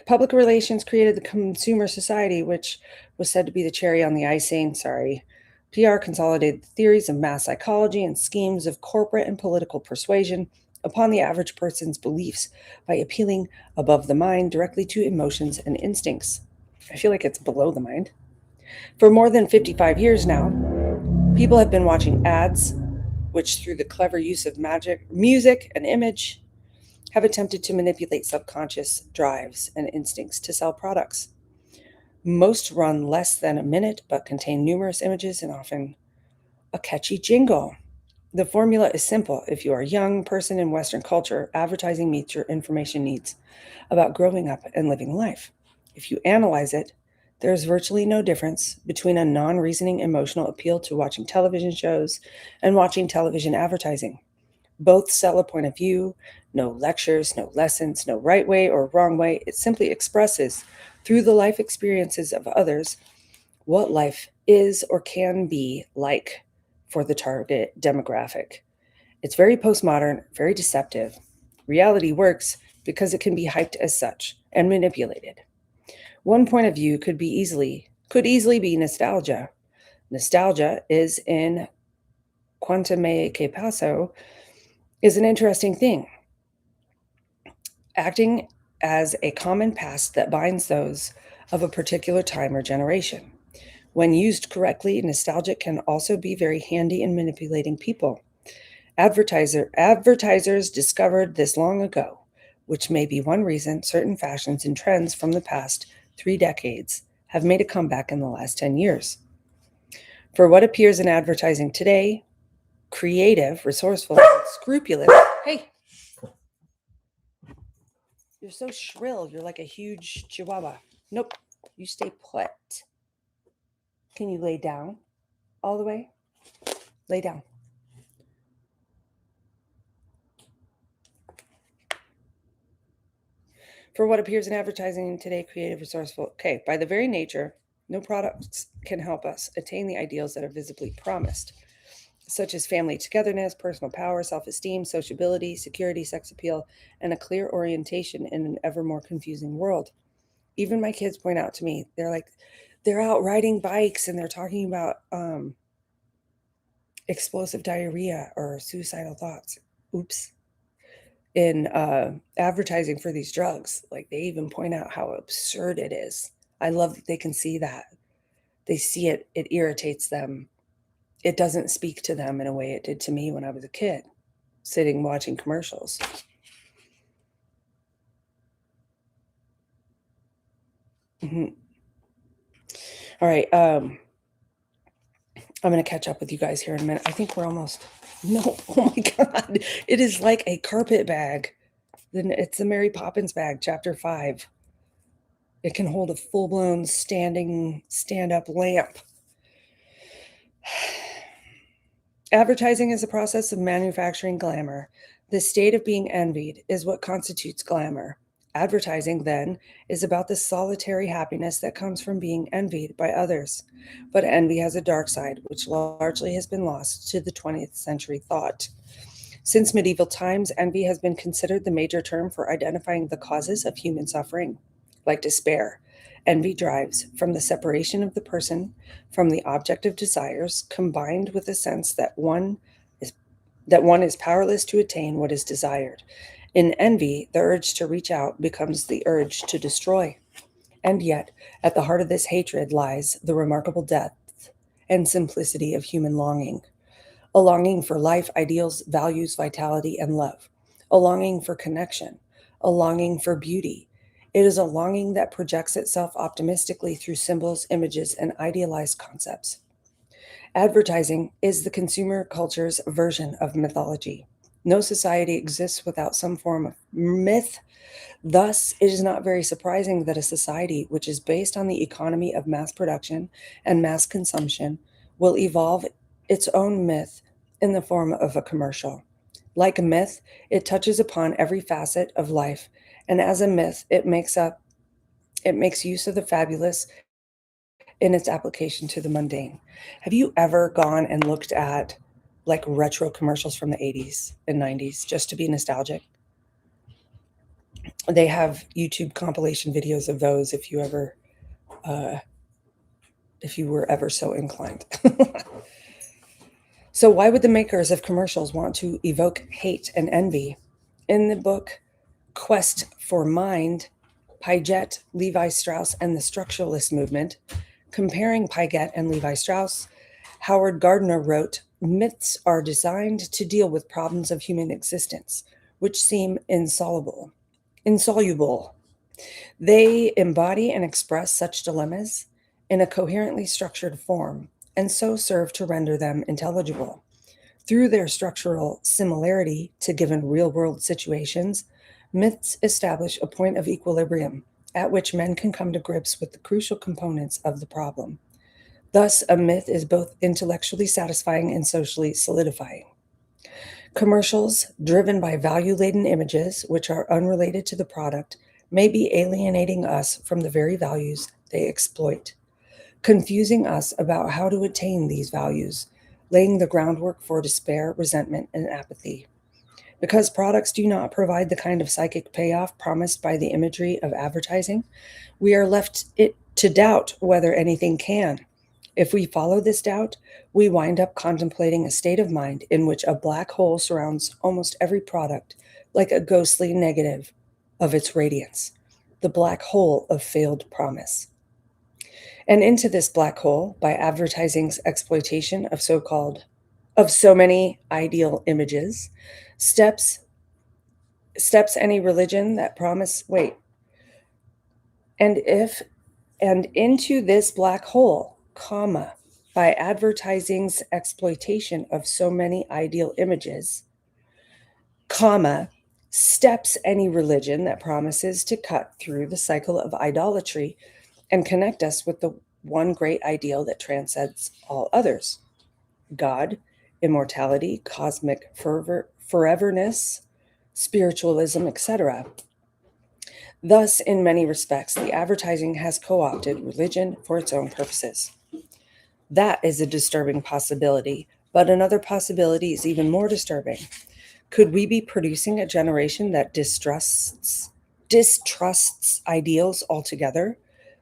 public relations created the consumer society, which was said to be the cherry on the icing. Sorry. PR consolidated the theories of mass psychology and schemes of corporate and political persuasion upon the average person's beliefs by appealing above the mind directly to emotions and instincts. I feel like it's below the mind. For more than 55 years now, people have been watching ads, which, through the clever use of music, and image, have attempted to manipulate subconscious drives and instincts to sell products. Most run less than a minute but contain numerous images and often a catchy jingle. The formula is simple. If you are a young person in Western culture, advertising meets your information needs about growing up and living life. If you analyze it, there is virtually no difference between a non reasoning emotional appeal to watching television shows and watching television advertising. Both sell a point of view, no lectures, no lessons, no right way or wrong way. It simply expresses, through the life experiences of others, what life is or can be like for the target demographic. It's very postmodern, very deceptive. Reality works because it can be hyped as such and manipulated. One point of view could easily be nostalgia. Nostalgia is in Quantum que Paso is an interesting thing, acting as a common past that binds those of a particular time or generation. When used correctly, nostalgia can also be very handy in manipulating people. Advertisers discovered this long ago, which may be one reason certain fashions and trends from the past 3 decades have made a comeback in the last 10 years. For what appears in advertising today, creative, resourceful, and scrupulous. Hey, you're so shrill. You're like a huge chihuahua. Nope, you stay put. Can you lay down all the way? Lay down. For what appears in advertising today, creative, resourceful. Okay, by the very nature, no products can help us attain the ideals that are visibly promised, such as family togetherness, personal power, self-esteem, sociability, security, sex appeal, and a clear orientation in an ever more confusing world. Even my kids point out to me, they're out riding bikes and they're talking about explosive diarrhea or suicidal thoughts. Oops. In advertising for these drugs, like they even point out how absurd it is. I love that they can see that. They see it, it irritates them. It doesn't speak to them in a way it did to me when I was a kid, sitting watching commercials. Mm-hmm. All right. I'm going to catch up with you guys here in a minute. I think we're almost. No. Oh my God. It is like a carpet bag. Then it's the Mary Poppins bag, chapter 5. It can hold a full-blown stand-up lamp. Advertising is a process of manufacturing glamour. The state of being envied is what constitutes glamour. Advertising, then, is about the solitary happiness that comes from being envied by others. But envy has a dark side, which largely has been lost to the 20th century thought. Since medieval times, envy has been considered the major term for identifying the causes of human suffering, like despair. Envy drives from the separation of the person from the object of desires, combined with a sense that one is powerless to attain what is desired. In envy, the urge to reach out becomes the urge to destroy. And yet, at the heart of this hatred lies the remarkable depth and simplicity of human longing. A longing for life, ideals, values, vitality, and love. A longing for connection. A longing for beauty. It is a longing that projects itself optimistically through symbols, images, and idealized concepts. Advertising is the consumer culture's version of mythology. No society exists without some form of myth. Thus, it is not very surprising that a society which is based on the economy of mass production and mass consumption will evolve its own myth in the form of a commercial. Like a myth, it touches upon every facet of life, and as a myth, it makes use of the fabulous in its application to the mundane. Have you ever gone and looked at like retro commercials from the 80s and 90s just to be nostalgic? They have YouTube compilation videos of those if you were ever so inclined. So why would the makers of commercials want to evoke hate and envy? In the book Quest for Mind, Piaget, Levi Strauss, and the Structuralist Movement, comparing Piaget and Levi Strauss, Howard Gardner wrote, "Myths are designed to deal with problems of human existence, which seem insoluble. They embody and express such dilemmas in a coherently structured form, and so serve to render them intelligible. Through their structural similarity to given real-world situations, myths establish a point of equilibrium at which men can come to grips with the crucial components of the problem. Thus, a myth is both intellectually satisfying and socially solidifying. Commercials driven by value-laden images, which are unrelated to the product, may be alienating us from the very values they exploit, confusing us about how to attain these values, laying the groundwork for despair, resentment, and apathy. Because products do not provide the kind of psychic payoff promised by the imagery of advertising, we are left to doubt whether anything can. If we follow this doubt, we wind up contemplating a state of mind in which a black hole surrounds almost every product like a ghostly negative of its radiance, the black hole of failed promise. And into this black hole, by advertising's exploitation of so many ideal images, steps any religion that promise and into this black hole, comma, by advertising's exploitation of so many ideal images, comma, steps any religion that promises to cut through the cycle of idolatry and connect us with the one great ideal that transcends all others: God, immortality, cosmic foreverness, spiritualism, etc. Thus, in many respects, the advertising has co-opted religion for its own purposes. That is a disturbing possibility, but another possibility is even more disturbing. Could we be producing a generation that distrusts ideals altogether?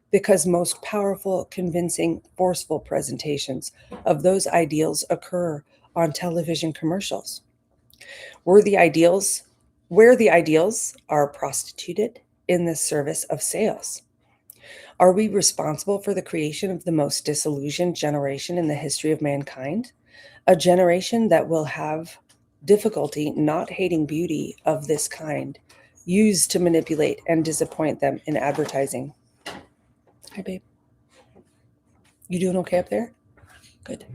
Because most powerful, convincing, forceful presentations of those ideals occur on television commercials, where the ideals are prostituted in the service of sales. Are we responsible for the creation of the most disillusioned generation in the history of mankind? A generation that will have difficulty not hating beauty of this kind, used to manipulate and disappoint them in advertising. Hi, babe. You doing okay up there? Good.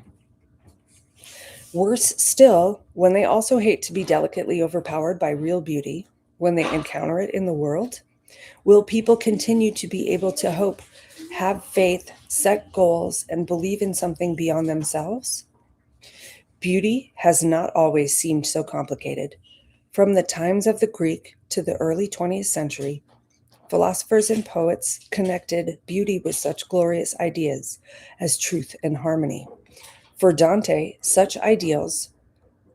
Worse still, when they also hate to be delicately overpowered by real beauty, when they encounter it in the world, will people continue to be able to hope, have faith, set goals, and believe in something beyond themselves? Beauty has not always seemed so complicated. From the times of the Greek to the early 20th century, philosophers and poets connected beauty with such glorious ideas as truth and harmony. For Dante, such ideals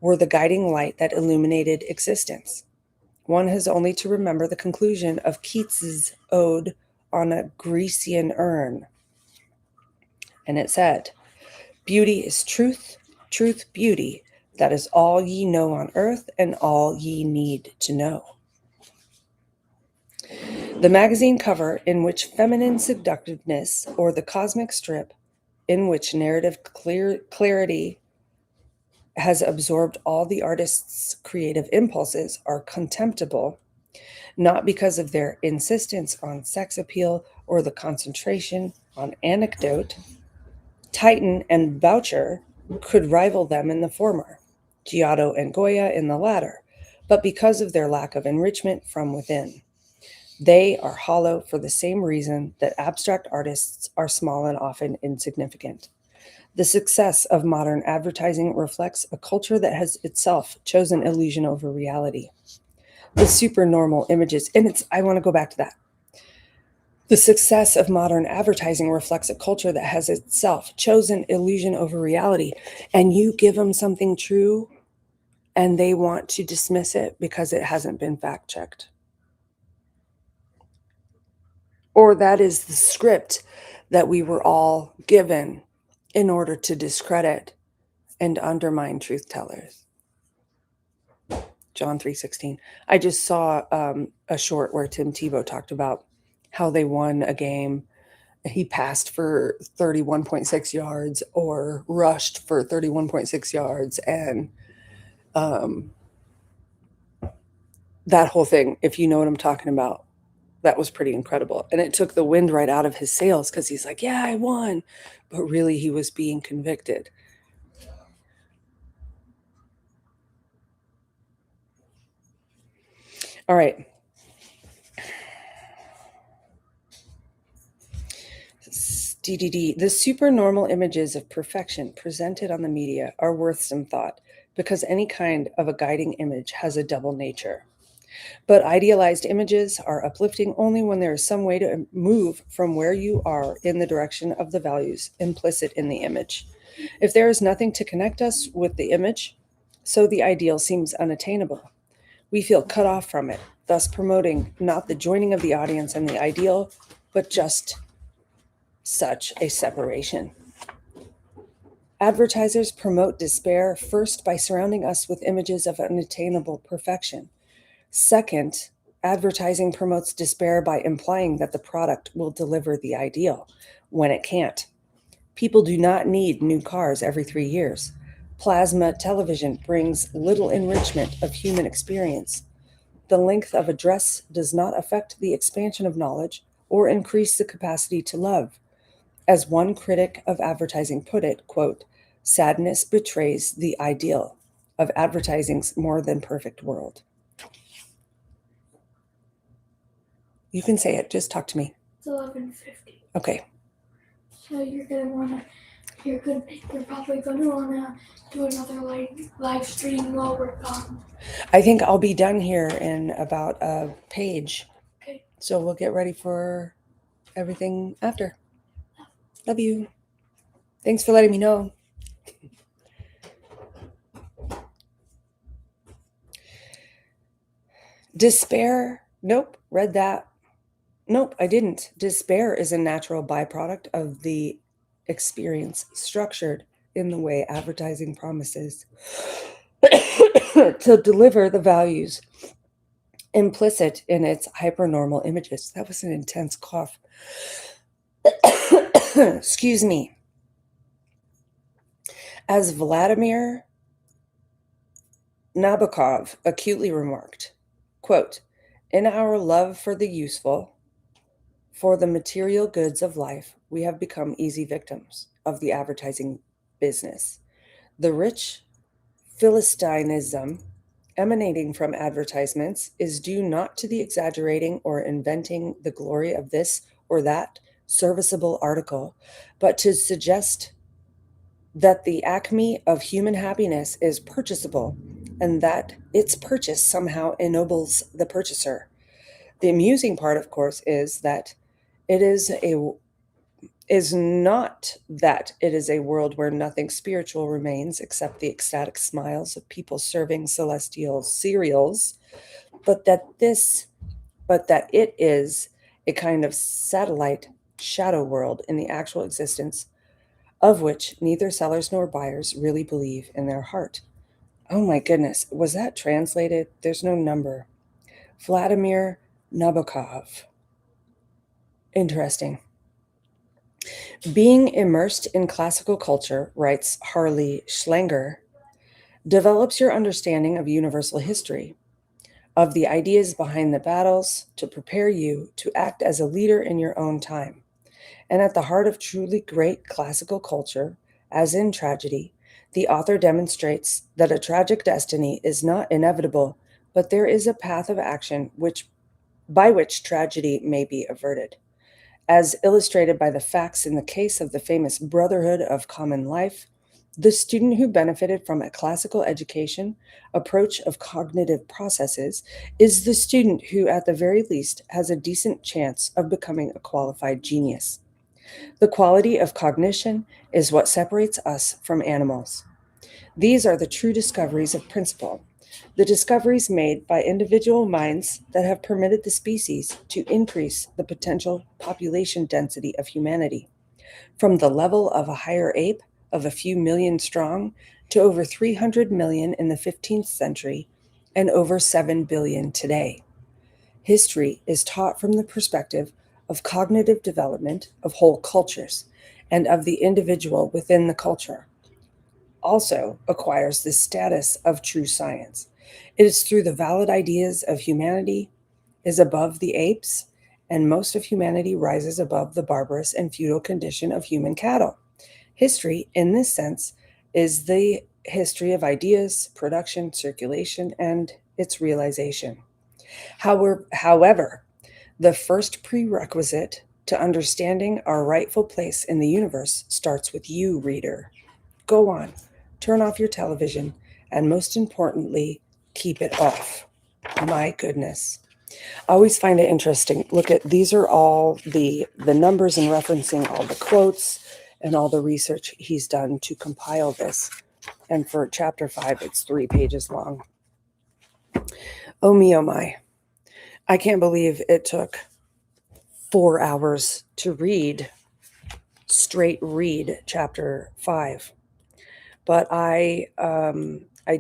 were the guiding light that illuminated existence. One has only to remember the conclusion of Keats's ode on a Grecian urn. And it said, "Beauty is truth, truth beauty. That is all ye know on earth and all ye need to know." The magazine cover in which feminine seductiveness, or the cosmic strip in which narrative clarity has absorbed all the artist's creative impulses, are contemptible, not because of their insistence on sex appeal or the concentration on anecdote. Titan and Boucher could rival them in the former, Giotto and Goya in the latter, but because of their lack of enrichment from within. They are hollow for the same reason that abstract artists are small and often insignificant. The success of modern advertising reflects a culture that has itself chosen illusion over reality. The supernormal images, and I want to go back to that. The success of modern advertising reflects a culture that has itself chosen illusion over reality. And you give them something true and they want to dismiss it because it hasn't been fact checked. Or that is the script that we were all given in order to discredit and undermine truth tellers. John 3:16. I just saw a short where Tim Tebow talked about how they won a game. He passed for 31.6 yards or rushed for 31.6 yards. And that whole thing, if you know what I'm talking about, that was pretty incredible. And it took the wind right out of his sails because he's like, yeah, I won. But really, he was being convicted. All right. DDD. The supernormal images of perfection presented on the media are worth some thought because any kind of a guiding image has a double nature. But idealized images are uplifting only when there is some way to move from where you are in the direction of the values implicit in the image. If there is nothing to connect us with the image, so the ideal seems unattainable. We feel cut off from it, thus promoting not the joining of the audience and the ideal, but just such a separation. Advertisers promote despair first by surrounding us with images of unattainable perfection. Second, advertising promotes despair by implying that the product will deliver the ideal when it can't. People do not need new cars every 3 years. Plasma television brings little enrichment of human experience. The length of a dress does not affect the expansion of knowledge or increase the capacity to love. As one critic of advertising put it, quote, sadness betrays the ideal of advertising's more than perfect world. You can say it. Just talk to me. It's 11:50. Okay. So you're probably gonna wanna do another live stream while we're gone. I think I'll be done here in about a page. Okay. So we'll get ready for everything after. Love you. Thanks for letting me know. Despair. Nope. Read that. Nope, I didn't. Despair is a natural byproduct of the experience structured in the way advertising promises to deliver the values implicit in its hypernormal images. That was an intense cough. Excuse me. As Vladimir Nabokov acutely remarked, quote, in our love for the useful, for the material goods of life, we have become easy victims of the advertising business. The rich Philistinism emanating from advertisements is due not to the exaggerating or inventing the glory of this or that serviceable article, but to suggest that the acme of human happiness is purchasable and that its purchase somehow ennobles the purchaser. The amusing part, of course, is that it is not that it is a world where nothing spiritual remains except the ecstatic smiles of people serving celestial cereals, but that it is a kind of satellite shadow world in the actual existence of which neither sellers nor buyers really believe in their heart. Oh my goodness, was that translated? There's no number. Vladimir Nabokov. Interesting. Being immersed in classical culture, writes Harley Schlanger, develops your understanding of universal history, of the ideas behind the battles to prepare you to act as a leader in your own time. And at the heart of truly great classical culture, as in tragedy, the author demonstrates that a tragic destiny is not inevitable, but there is a path of action by which tragedy may be averted. As illustrated by the facts in the case of the famous Brotherhood of Common Life, The student who benefited from a classical education approach of cognitive processes is the student who, at the very least, has a decent chance of becoming a qualified genius. The quality of cognition is what separates us from animals. These are the true discoveries of principle, the discoveries made by individual minds that have permitted the species to increase the potential population density of humanity, from the level of a higher ape of a few million strong to over 300 million in the 15th century and over 7 billion today. History is taught from the perspective of cognitive development of whole cultures and of the individual within the culture. Also acquires the status of true science. It is through the valid ideas of humanity is above the apes, and most of humanity rises above the barbarous and feudal condition of human cattle. History, in this sense, is the history of ideas, production, circulation, and its realization. However, the first prerequisite to understanding our rightful place in the universe starts with you, reader. Go on, turn off your television, and most importantly, keep it off. My goodness. I always find it interesting. Look at these are all the numbers and referencing all the quotes and all the research he's done to compile this. And for chapter 5, it's 3 pages long. Oh me, oh my. I can't believe it took 4 hours to straight read chapter 5. But I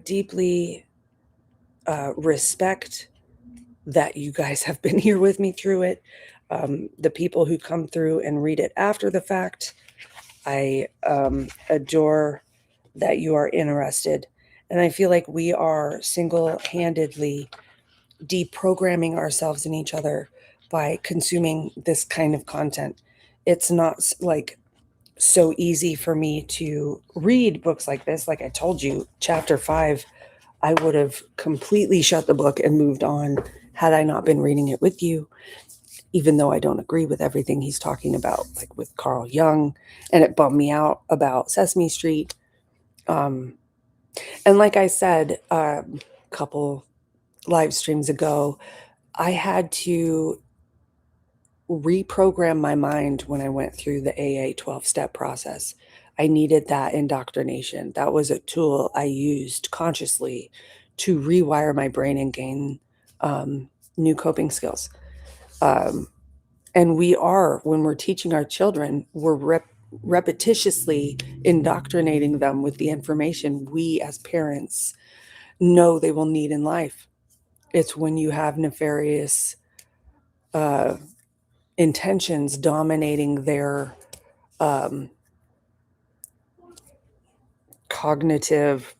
deeply respect that you guys have been here with me through it. The people who come through and read it after the fact, I adore that you are interested. And I feel like we are single-handedly deprogramming ourselves and each other by consuming this kind of content. It's not like so easy for me to read books like this. Like I told you, chapter 5, I would have completely shut the book and moved on had I not been reading it with you, even though I don't agree with everything he's talking about, like with Carl Jung, and it bummed me out about Sesame Street. And like I said a couple live streams ago, I had to reprogram my mind when I went through the AA 12-step process. I needed that indoctrination. That was a tool I used consciously to rewire my brain and gain new coping skills. And we are, when we're teaching our children, we're repetitiously indoctrinating them with the information we as parents know they will need in life. It's when you have nefarious intentions dominating their cognitive,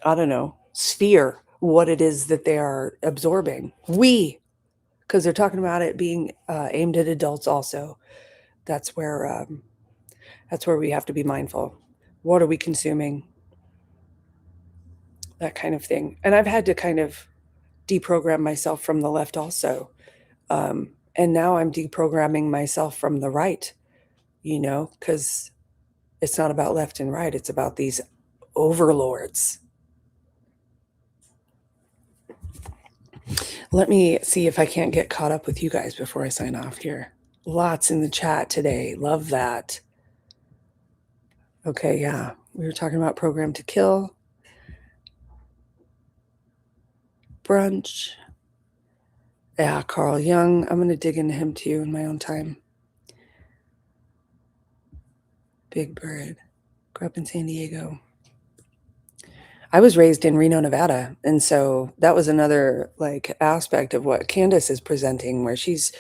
I don't know, sphere, what it is that they are absorbing. Because they're talking about it being aimed at adults also. That's where we have to be mindful. What are we consuming? That kind of thing. And I've had to kind of deprogram myself from the left also. And now I'm deprogramming myself from the right, because it's not about left and right. It's about these overlords. Let me see if I can't get caught up with you guys before I sign off here. Lots in the chat today. Love that. Okay, yeah. We were talking about Program to Kill. Brunch. Yeah, Carl Jung. I'm going to dig into him too in my own time. Big Bird. Grew up in San Diego. I was raised in Reno, Nevada. And so that was another aspect of what Candace is presenting, where she's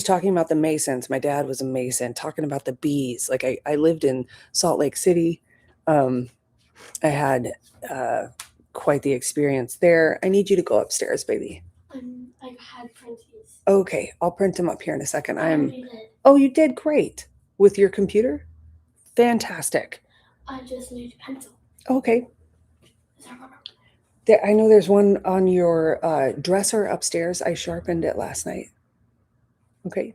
talking about the Masons. My dad was a Mason, talking about the bees. I lived in Salt Lake City. I had quite the experience there. I need you to go upstairs, baby. I've had printies. Okay, I'll print them up here in a second. Did. Oh, you did great. With your computer? Fantastic. I just need a pencil. Okay. I know there's one on your dresser upstairs. I sharpened it last night. Okay.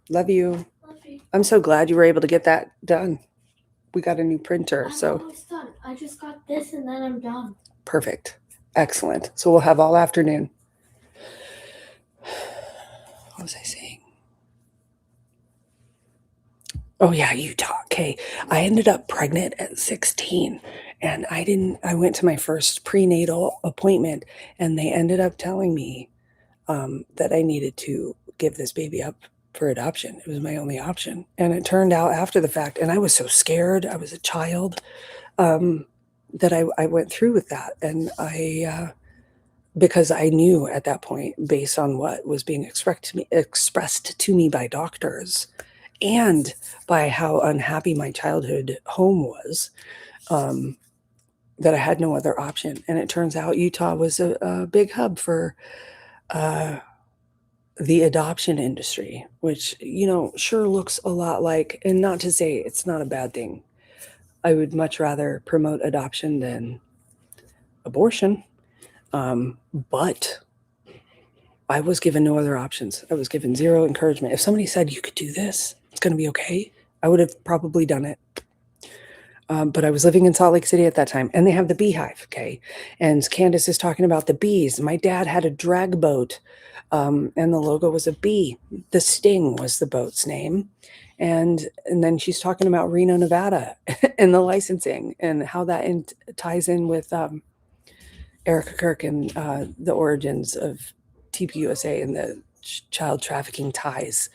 Love you. Love you. I'm so glad you were able to get that done. We got a new printer, I'm so almost done. I just got this and then I'm done. perfect. Excellent. So we'll have all afternoon. What was I saying? Oh yeah, Utah. Okay. I ended up pregnant at 16 and I went to my first prenatal appointment and they ended up telling me that I needed to give this baby up for adoption. It was my only option. And it turned out after the fact, and I was so scared, I was a child, that I went through with that. And because I knew at that point, based on what was being expressed to me by doctors, and by how unhappy my childhood home was, that I had no other option. And it turns out Utah was a big hub for the adoption industry, which, sure looks a lot like, and not to say it's not a bad thing. I would much rather promote adoption than abortion. But I was given no other options. I was given zero encouragement. If somebody said you could do this, it's going to be okay, I would have probably done it. But I was living in Salt Lake City at that time, and they have the beehive, okay? And Candace is talking about the bees. My dad had a drag boat, and the logo was a bee. The Sting was the boat's name. And then she's talking about Reno, Nevada, and the licensing, and how that ties in with Erica Kirk and the origins of TPUSA and the child trafficking ties.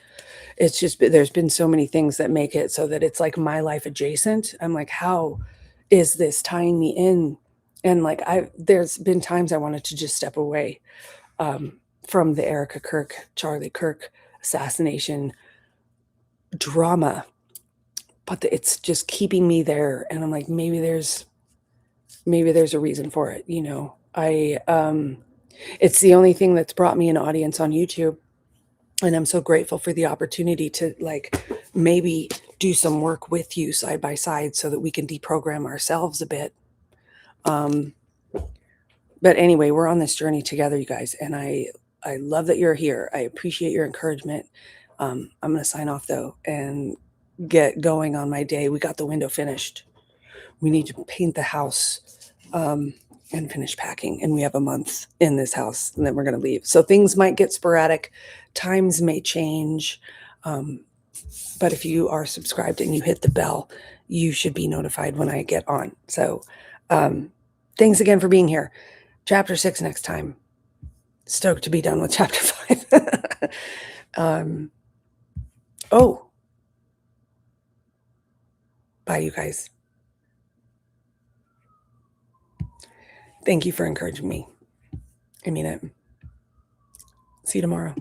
It's just, there's been so many things that make it so that it's like my life adjacent. I'm like, how is this tying me in? And like, there's been times I wanted to just step away from the Erica Kirk, Charlie Kirk assassination drama, but it's just keeping me there. And I'm like, maybe there's a reason for it. It's the only thing that's brought me an audience on YouTube. And I'm so grateful for the opportunity to maybe do some work with you side by side so that we can deprogram ourselves a bit. But anyway, we're on this journey together, you guys. And I love that you're here. I appreciate your encouragement. I'm going to sign off though and get going on my day. We got the window finished. We need to paint the house and finish packing. And we have a month in this house and then we're going to leave. So things might get sporadic. Times may change. But if you are subscribed and you hit the bell, you should be notified when I get on. So thanks again for being here. Chapter 6 next time. Stoked to be done with chapter 5. Bye, you guys. Thank you for encouraging me. I mean it. See you tomorrow.